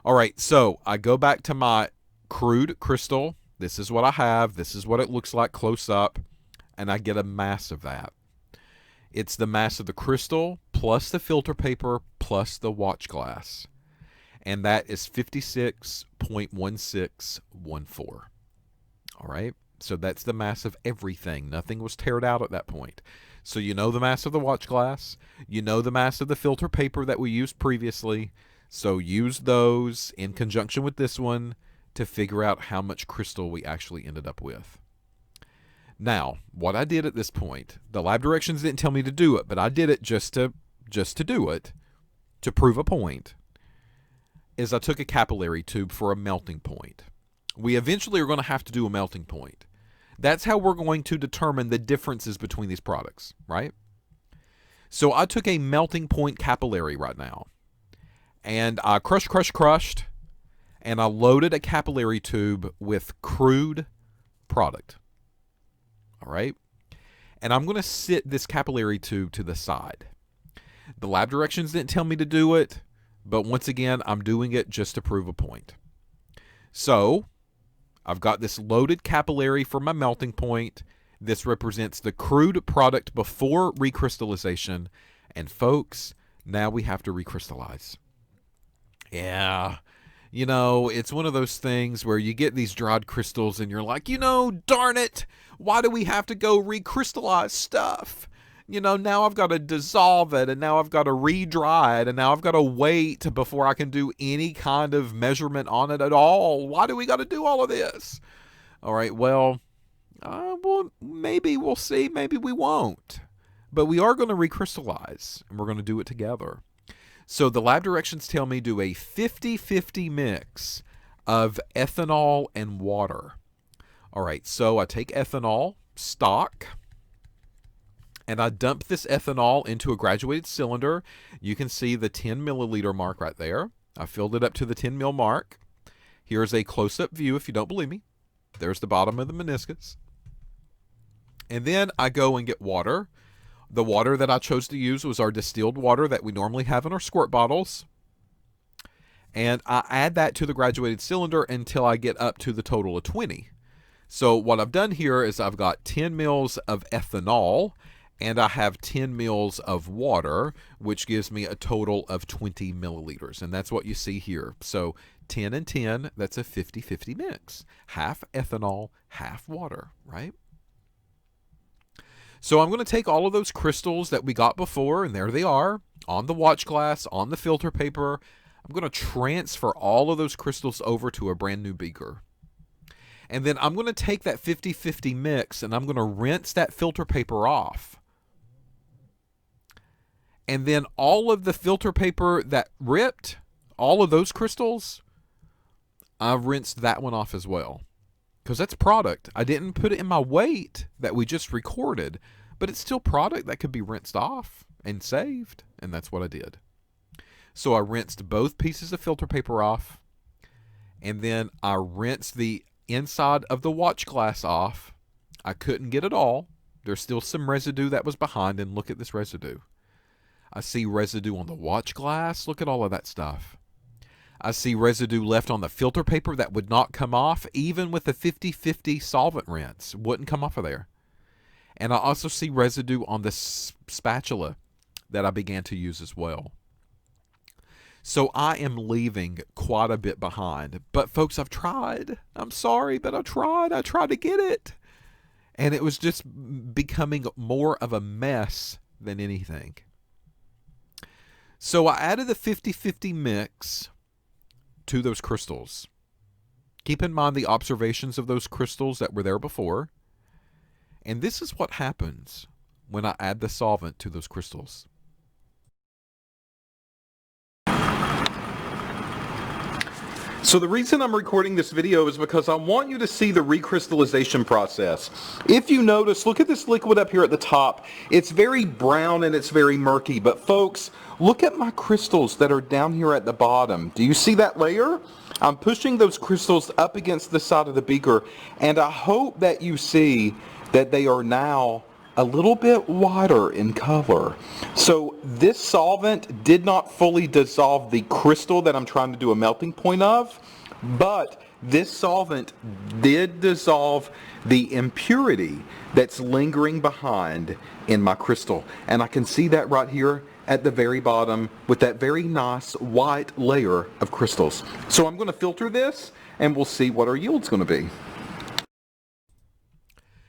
All right, so I go back to my crude crystal. This is what I have. This is what it looks like close up, and I get a mass of that. It's the mass of the crystal plus the filter paper plus the watch glass. And that is 56.1614. All right. So that's the mass of everything. Nothing was teared out at that point. So you know the mass of the watch glass. You know the mass of the filter paper that we used previously. So use those in conjunction with this one to figure out how much crystal we actually ended up with. Now, what I did at this point, the lab directions didn't tell me to do it, but I did it just to do it, to prove a point, is I took a capillary tube for a melting point. We eventually are going to have to do a melting point. That's how we're going to determine the differences between these products, right? So I took a melting point capillary right now, and I crushed, and I loaded a capillary tube with crude product. All right. And I'm going to sit this capillary tube to the side. The lab directions didn't tell me to do it, but once again, I'm doing it just to prove a point. So I've got this loaded capillary for my melting point. This represents the crude product before recrystallization. And folks, now we have to recrystallize. Yeah. You know, it's one of those things where you get these dried crystals and you're like, darn it, why do we have to go recrystallize stuff? Now I've got to dissolve it, and now I've got to re-dry it, and now I've got to wait before I can do any kind of measurement on it at all. Why do we got to do all of this? All right, well, maybe we'll see, maybe we won't. But we are going to recrystallize, and we're going to do it together. So the lab directions tell me do a 50-50 mix of ethanol and water. All right, so I take ethanol, stock, and I dump this ethanol into a graduated cylinder. You can see the 10 milliliter mark right there. I filled it up to the 10 mil mark. Here's a close-up view if you don't believe me. There's the bottom of the meniscus. And then I go and get water. The water that I chose to use was our distilled water that we normally have in our squirt bottles. And I add that to the graduated cylinder until I get up to the total of 20. So what I've done here is I've got 10 mils of ethanol and I have 10 mils of water, which gives me a total of 20 milliliters. And that's what you see here. So 10 and 10, that's a 50-50 mix. Half ethanol, half water, right? So I'm going to take all of those crystals that we got before, and there they are, on the watch glass, on the filter paper. I'm going to transfer all of those crystals over to a brand new beaker. And then I'm going to take that 50-50 mix, and I'm going to rinse that filter paper off. And then all of the filter paper that ripped, all of those crystals, I've rinsed that one off as well. Because that's product. I didn't put it in my weight that we just recorded, but it's still product that could be rinsed off and saved. And that's what I did. So I rinsed both pieces of filter paper off. And then I rinsed the inside of the watch glass off. I couldn't get it all. There's still some residue that was behind, and look at this residue. I see residue on the watch glass. Look at all of that stuff. I see residue left on the filter paper that would not come off, even with the 50-50 solvent rinse. Wouldn't come off of there. And I also see residue on the spatula that I began to use as well. So I am leaving quite a bit behind. But folks, I've tried. I'm sorry, but I tried. I tried to get it. And it was just becoming more of a mess than anything. So I added the 50-50 mix to those crystals. Keep in mind the observations of those crystals that were there before. And this is what happens when I add the solvent to those crystals.
So the reason I'm recording this video is because I want you to see the recrystallization process. If you notice, look at this liquid up here at the top. It's very brown and it's very murky, but folks, look at my crystals that are down here at the bottom. Do you see that layer? I'm pushing those crystals up against the side of the beaker, and I hope that you see that they are now a little bit whiter in color. So this solvent did not fully dissolve the crystal that I'm trying to do a melting point of, but this solvent did dissolve the impurity that's lingering behind in my crystal. And I can see that right here at the very bottom with that very nice white layer of crystals. So I'm going to filter this and we'll see what our yield's going to be.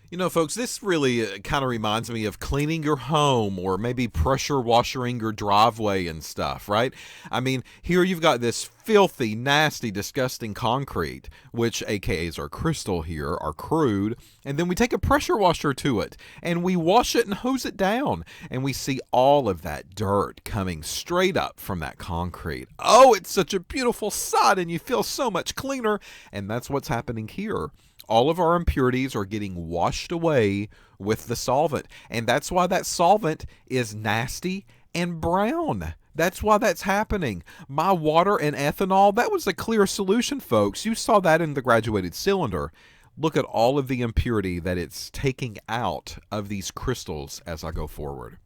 You know, folks, this really kind of reminds me of cleaning your home or maybe pressure washing your driveway and stuff, right? I mean, here you've got this filthy, nasty, disgusting concrete, which AKAs our crystal here, our crude, and then we take a pressure washer to it and we wash it and hose it down, and we see all of that dirt coming straight up from that concrete. Oh, it's such a beautiful sight, and you feel so much cleaner, and that's what's happening here. All of our impurities are getting washed away with the solvent. And that's why that solvent is nasty and brown. That's why that's happening. My water and ethanol, that was a clear solution, folks. You saw that in the graduated cylinder. Look at all of the impurity that it's taking out of these crystals as I go forward.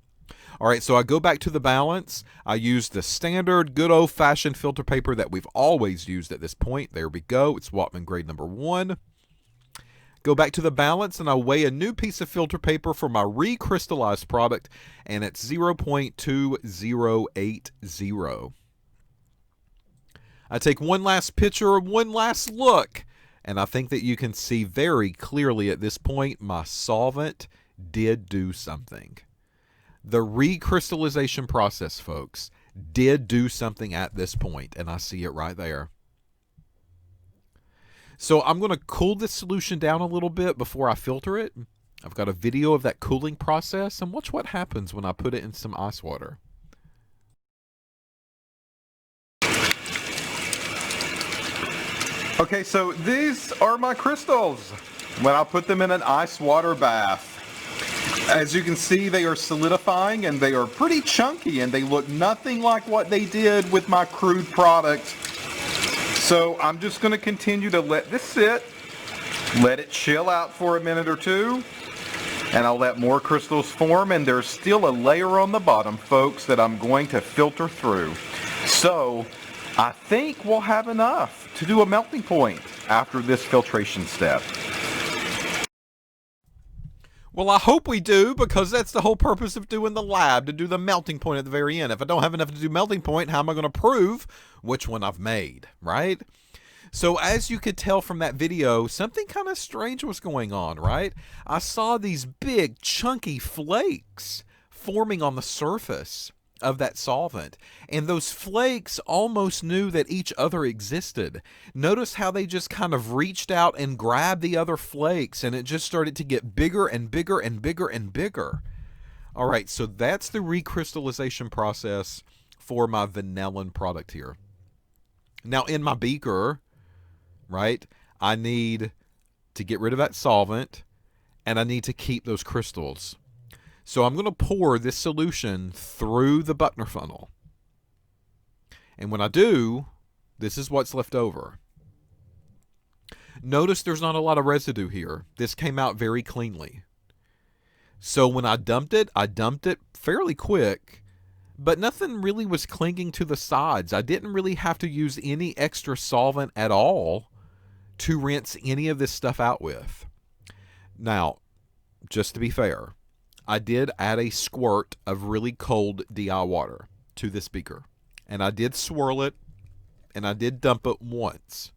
All right, so I go back to the balance. I use the standard good old-fashioned filter paper that we've always used at this point. There we go. It's Wattman grade number 1. Go back to the balance, and I weigh a new piece of filter paper for my recrystallized product, and it's 0.2080. I take one last picture, one last look, and I think that you can see very clearly at this point my solvent did do something. The recrystallization process, folks, did do something at this point, and I see it right there. So I'm going to cool this solution down a little bit before I filter it. I've got a video of that cooling process, and watch what happens when I put it in some ice water.
Okay, so these are my crystals when I put them in an ice water bath. As you can see, they are solidifying and they are pretty chunky, and they look nothing like what they did with my crude product. So I'm just going to continue to let this sit, let it chill out for a minute or two, and I'll let more crystals form, and there's still a layer on the bottom, folks, that I'm going to filter through. So I think we'll have enough to do a melting point after this filtration step.
Well, I hope we do, because that's the whole purpose of doing the lab, to do the melting point at the very end. If I don't have enough to do melting point, how am I going to prove which one I've made, right? So as you could tell from that video, something kind of strange was going on, right? I saw these big, chunky flakes forming on the surface of that solvent, and those flakes almost knew that each other existed. Notice how they just kind of reached out and grabbed the other flakes, and it just started to get bigger and bigger and bigger and bigger. All right, so that's the recrystallization process for my vanillin product here. Now in my beaker, right, I need to get rid of that solvent, and I need to keep those crystals. So I'm going to pour this solution through the Buckner funnel. And when I do, this is what's left over. Notice there's not a lot of residue here. This came out very cleanly. So when I dumped it fairly quick, but nothing really was clinging to the sides. I didn't really have to use any extra solvent at all to rinse any of this stuff out with. Now, just to be fair, I did add a squirt of really cold DI water to this beaker. And I did swirl it, and I did dump it once.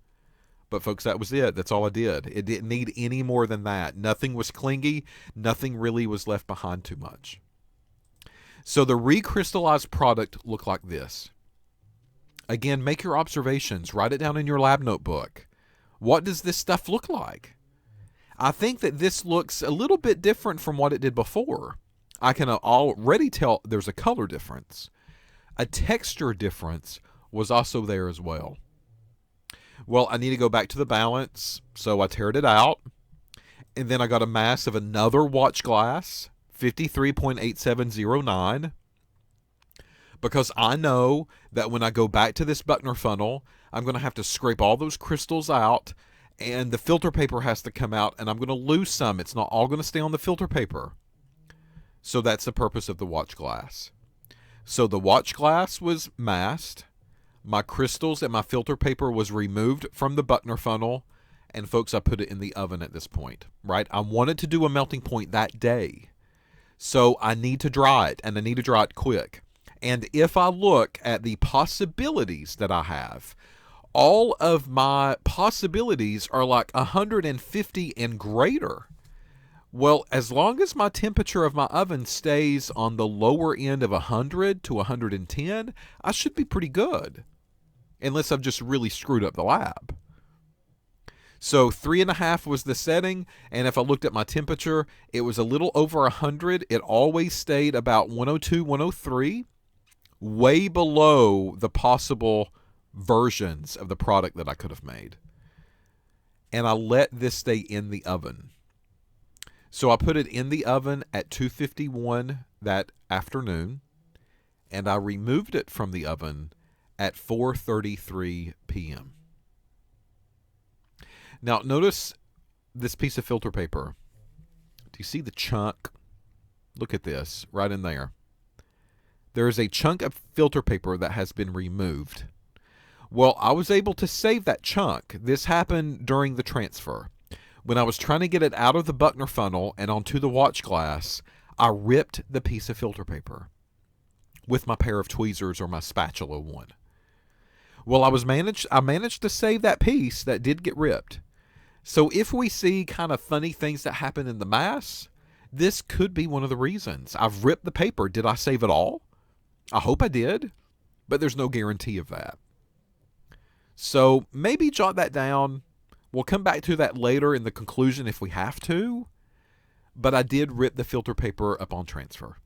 But folks, that was it. That's all I did. It didn't need any more than that. Nothing was clingy. Nothing really was left behind too much. So the recrystallized product looked like this. Again, make your observations. Write it down in your lab notebook. What does this stuff look like? I think that this looks a little bit different from what it did before. I can already tell there's a color difference. A texture difference was also there as well. Well, I need to go back to the balance, so I teared it out. And then I got a mass of another watch glass, 53.8709. Because I know that when I go back to this Buckner funnel, I'm going to have to scrape all those crystals out, and the filter paper has to come out, and I'm going to lose some. It's not all going to stay on the filter paper. So that's the purpose of the watch glass. So the watch glass was masked. My crystals and my filter paper was removed from the Buckner funnel. And folks, I put it in the oven at this point, right? I wanted to do a melting point that day. So I need to dry it, and I need to dry it quick. And if I look at the possibilities that I have, all of my possibilities are like 150 and greater. Well, as long as my temperature of my oven stays on the lower end of 100 to 110, I should be pretty good. Unless I've just really screwed up the lab. So 3.5 was the setting, and if I looked at my temperature, it was a little over 100. It always stayed about 102, 103, way below the possible versions of the product that I could have made. And I let this stay in the oven. So I put it in the oven at 251 that afternoon, and I removed it from the oven at 4:33 p.m. Now notice this piece of filter paper. Do you see the chunk? Look at this right in there. There is a chunk of filter paper that has been removed. Well, I was able to save that chunk. This happened during the transfer. When I was trying to get it out of the Buckner funnel and onto the watch glass, I ripped the piece of filter paper with my pair of tweezers or my spatula one. Well, I managed to save that piece that did get ripped. So if we see kind of funny things that happen in the mass, this could be one of the reasons. I've ripped the paper. Did I save it all? I hope I did, but there's no guarantee of that. So maybe jot that down. We'll come back to that later in the conclusion if we have to, but I did rip the filter paper upon transfer.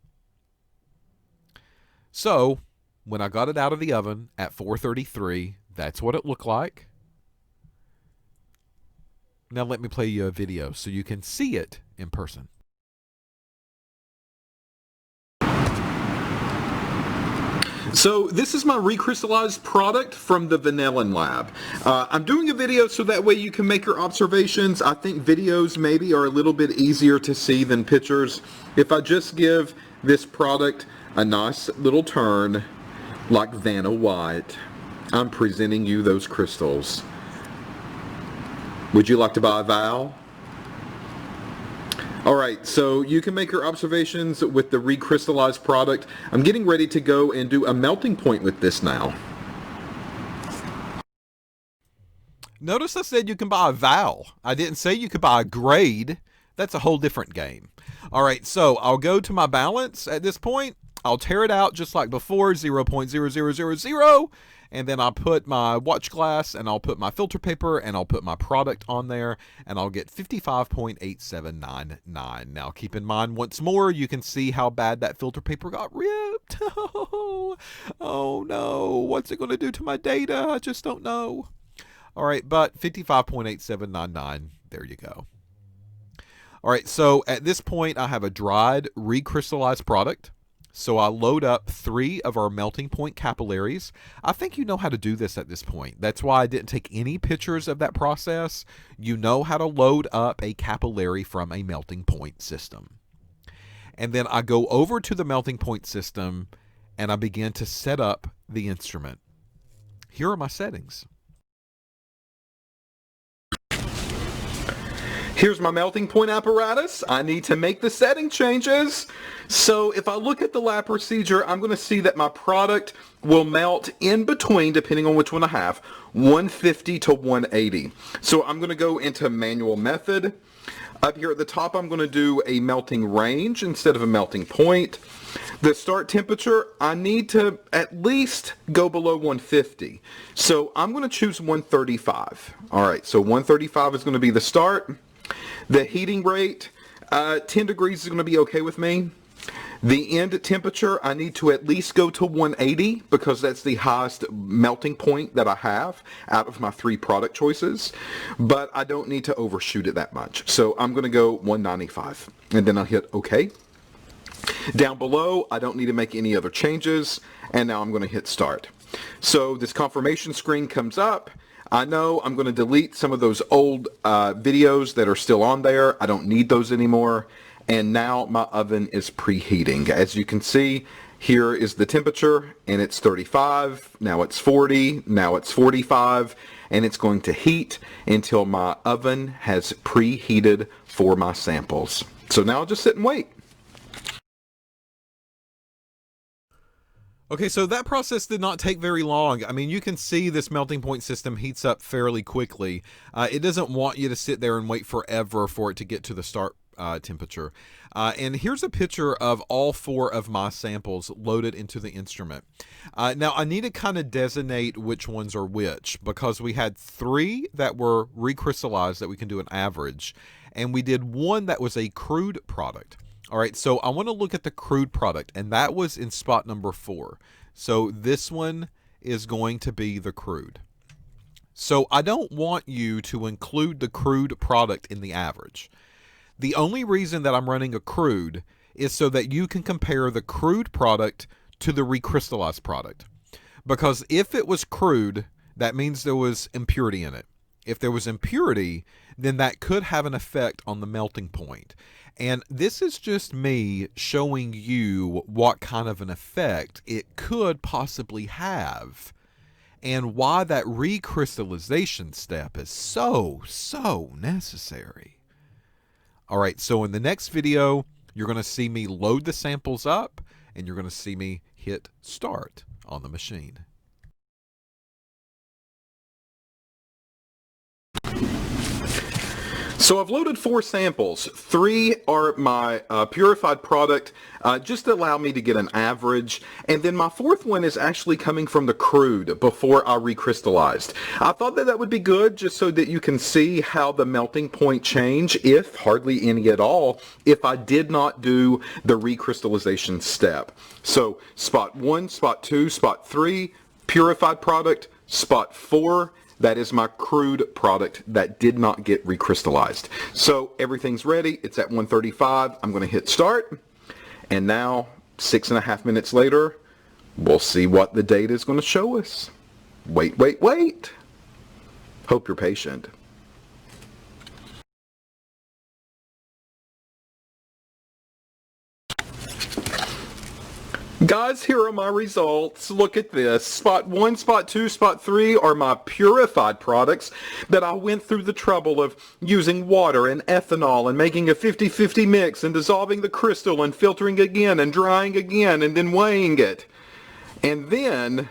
So when I got it out of the oven at 4:33, that's what it looked like. Now let me play you a video so you can see it in person.
So this is my recrystallized product from the Vanillin lab. I'm doing a video so that way you can make your observations. I think videos maybe are a little bit easier to see than pictures. If I just give this product a nice little turn like Vanna White, I'm presenting you those crystals. Would you like to buy a vial? All right, so you can make your observations with the recrystallized product. I'm getting ready to go and do a melting point with this now.
Notice I said you can buy a vial. I didn't say you could buy a grade. That's a whole different game. All right, so I'll go to my balance at this point. I'll tear it out just like before, 0.0000, and then I'll put my watch glass, and I'll put my filter paper, and I'll put my product on there, and I'll get 55.8799. Now, keep in mind, once more, you can see how bad that filter paper got ripped. Oh no, what's it going to do to my data? I just don't know. All right, but 55.8799, there you go. All right, so at this point, I have a dried, recrystallized product. So I load up 3 of our melting point capillaries. I think you know how to do this at this point. That's why I didn't take any pictures of that process. You know how to load up a capillary from a melting point system. And then I go over to the melting point system, and I begin to set up the instrument. Here are my settings.
Here's my melting point apparatus. I need to make the setting changes. So if I look at the lab procedure, I'm going to see that my product will melt in between, depending on which one I have, 150 to 180. So I'm going to go into manual method. Up here at the top, I'm going to do a melting range instead of a melting point. The start temperature, I need to at least go below 150. So I'm going to choose 135. All right, so 135 is going to be the start. The heating rate, 10 degrees is going to be okay with me. The end temperature, I need to at least go to 180 because that's the highest melting point that I have out of my 3 product choices. But I don't need to overshoot it that much. So I'm going to go 195 and then I'll hit OK. Down below, I don't need to make any other changes. And now I'm going to hit start. So this confirmation screen comes up. I know I'm going to delete some of those old videos that are still on there. I don't need those anymore. And now my oven is preheating. As you can see, here is the temperature, and it's 35. Now it's 40. Now it's 45. And it's going to heat until my oven has preheated for my samples. So now I'll just sit and wait.
Okay, so that process did not take very long. I mean, you can see this melting point system heats up fairly quickly. It doesn't want you to sit there and wait forever for it to get to the start temperature. And here's a picture of all 4 of my samples loaded into the instrument. Now, I need to kind of designate which ones are which because we had 3 that were recrystallized that we can do an average, and we did 1 that was a crude product. All right, so I want to look at the crude product, and that was in spot number 4. So this one is going to be the crude. So I don't want you to include the crude product in the average. The only reason that I'm running a crude is so that you can compare the crude product to the recrystallized product. Because if it was crude, that means there was impurity in it. If there was impurity, then that could have an effect on the melting point. And this is just me showing you what kind of an effect it could possibly have and why that recrystallization step is so necessary. All right, so in the next video, you're going to see me load the samples up and you're going to see me hit start on the machine.
So I've loaded 4 samples. 3 are my purified product, just to allow me to get an average. And then my 4th one is actually coming from the crude before I recrystallized. I thought that would be good just so that you can see how the melting point change, if hardly any at all, if I did not do the recrystallization step. So spot 1, spot 2, spot 3, purified product, spot 4, that is my crude product that did not get recrystallized. So everything's ready. It's at 135. I'm going to hit start. And now, 6.5 minutes later, we'll see what the data is going to show us. Wait. Hope you're patient. Guys, here are my results. Look at this. Spot 1, Spot 2, Spot 3 are my Purified products that I went through the trouble of using water and ethanol and making a 50-50 mix and dissolving the crystal and filtering again and drying again and then weighing it. And then,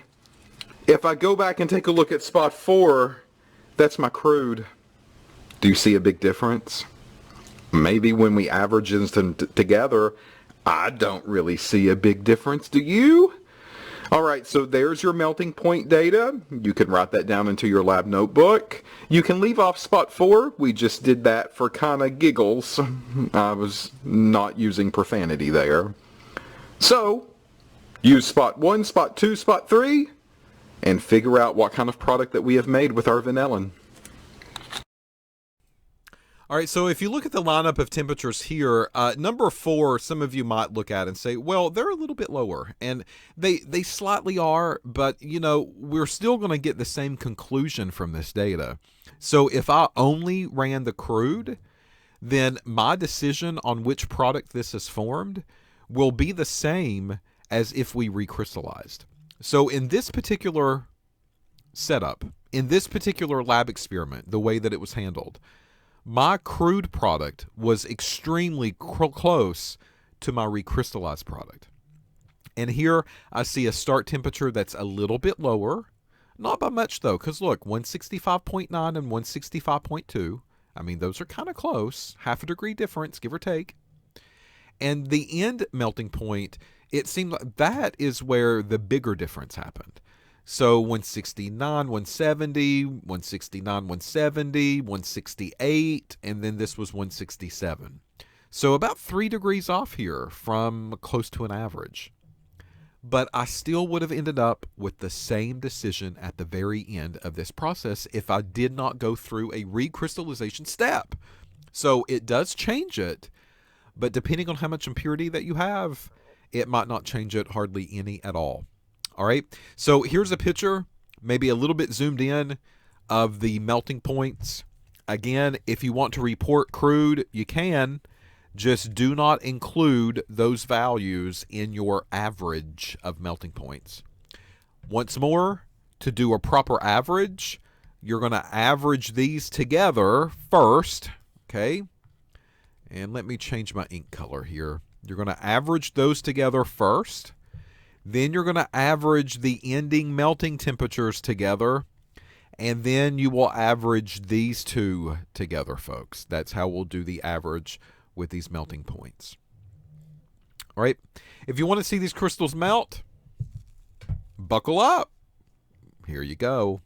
if I go back and take a look at Spot 4, that's my crude. Do you see a big difference? Maybe when we average them together, I don't really see a big difference. Do you? All right, so there's your melting point data. You can write that down into your lab notebook. You can leave off Spot 4. We just did that for kind of giggles. I was not using profanity there. So, use Spot 1, Spot 2, Spot 3, and figure out what kind of product that we have made with our vanillin.
All right, so if you look at the lineup of temperatures here, number 4, some of you might look at and say, well, they're a little bit lower. And they slightly are, but, you know, we're still going to get the same conclusion from this data. So if I only ran the crude, then my decision on which product this has formed will be the same as if we recrystallized. So in this particular setup, in this particular lab experiment, the way that it was handled, my crude product was extremely close to my recrystallized product. And here I see a start temperature that's a little bit lower. Not by much though, because look, 165.9 and 165.2. I mean, those are kind of close. Half a degree difference, give or take. And the end melting point, it seemed like that is where the bigger difference happened. So 169, 170, 169, 170, 168, and then this was 167. So about 3 degrees off here from close to an average. But I still would have ended up with the same decision at the very end of this process if I did not go through a recrystallization step. So it does change it, but depending on how much impurity that you have, it might not change it hardly any at all. All right, so here's a picture, maybe a little bit zoomed in, of the melting points. Again, if you want to report crude, you can. Just do not include those values in your average of melting points. Once more, to do a proper average, you're going to average these together first, okay? And let me change my ink color here. You're going to average those together first. Then you're going to average the ending melting temperatures together, and then you will average these two together, folks. That's how we'll do the average with these melting points. All right, if you want to see these crystals melt, buckle up. Here you go.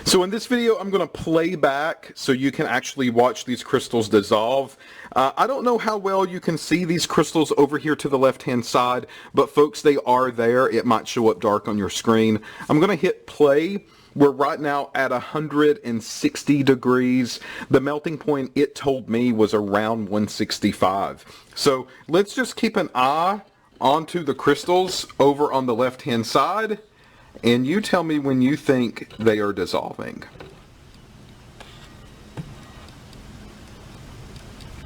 So in this video, I'm going to play back so you can actually watch these crystals dissolve. I don't know how well you can see these crystals over here to the left-hand side, but folks, they are there. It might show up dark on your screen. I'm going to hit play. We're right now at 160 degrees. The melting point, it told me, was around 165. So let's just keep an eye onto the crystals over on the left-hand side. And you tell me when you think they are dissolving.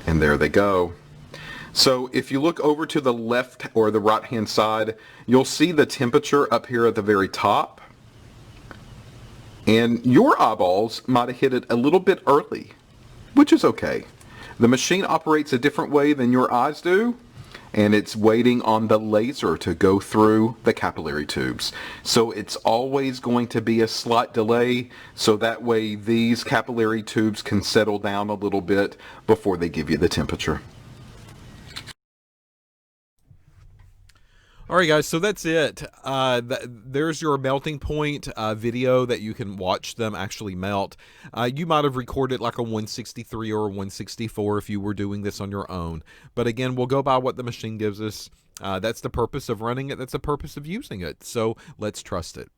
And there they go. So if you look over to the left or the right hand side, you'll see the temperature up here at the very top. And your eyeballs might have hit it a little bit early, which is okay. The machine operates a different way than your eyes do, and it's waiting on the laser to go through the capillary tubes. So it's always going to be a slight delay, so that way these capillary tubes can settle down a little bit before they give you the temperature.
All right, guys, so that's it. There's your melting point video that you can watch them actually melt. You might have recorded like a 163 or a 164 if you were doing this on your own. But again, we'll go by what the machine gives us. That's the purpose of running it. That's the purpose of using it. So let's trust it.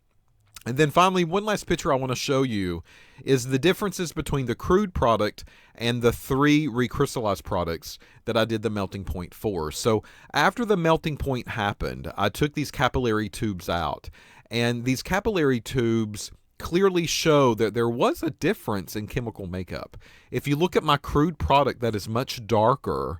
And then finally, one last picture I want to show you is the differences between the crude product and the 3 recrystallized products that I did the melting point for. So after the melting point happened, I took these capillary tubes out, and these capillary tubes clearly show that there was a difference in chemical makeup. If you look at my crude product that is much darker,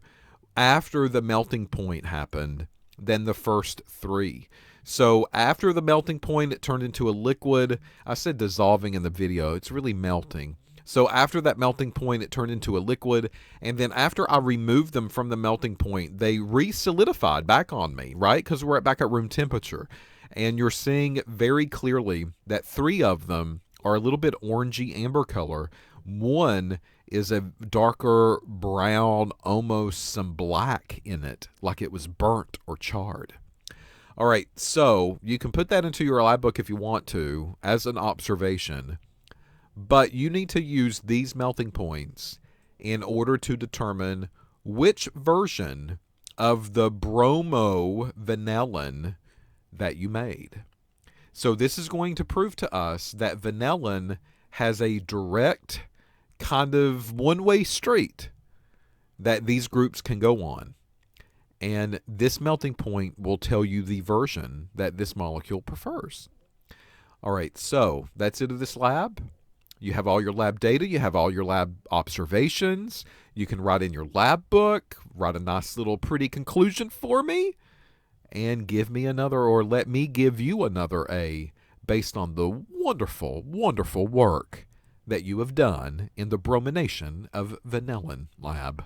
after the melting point happened than the first 3. So after the melting point, it turned into a liquid. I said dissolving in the video. It's really melting. So after that melting point, it turned into a liquid. And then after I removed them from the melting point, they re-solidified back on me, right? Because we're back at room temperature. And you're seeing very clearly that 3 of them are a little bit orangey amber color. One is a darker brown, almost some black in it, like it was burnt or charred. All right, so you can put that into your lab book if you want to as an observation, but you need to use these melting points in order to determine which version of the bromo-vanillin that you made. So this is going to prove to us that vanillin has a direct kind of one-way street that these groups can go on. And this melting point will tell you the version that this molecule prefers. All right, so that's it of this lab. You have all your lab data. You have all your lab observations. You can write in your lab book, write a nice little pretty conclusion for me, and give me another, or let me give you another A based on the wonderful, wonderful work that you have done in the Bromination of Vanillin lab.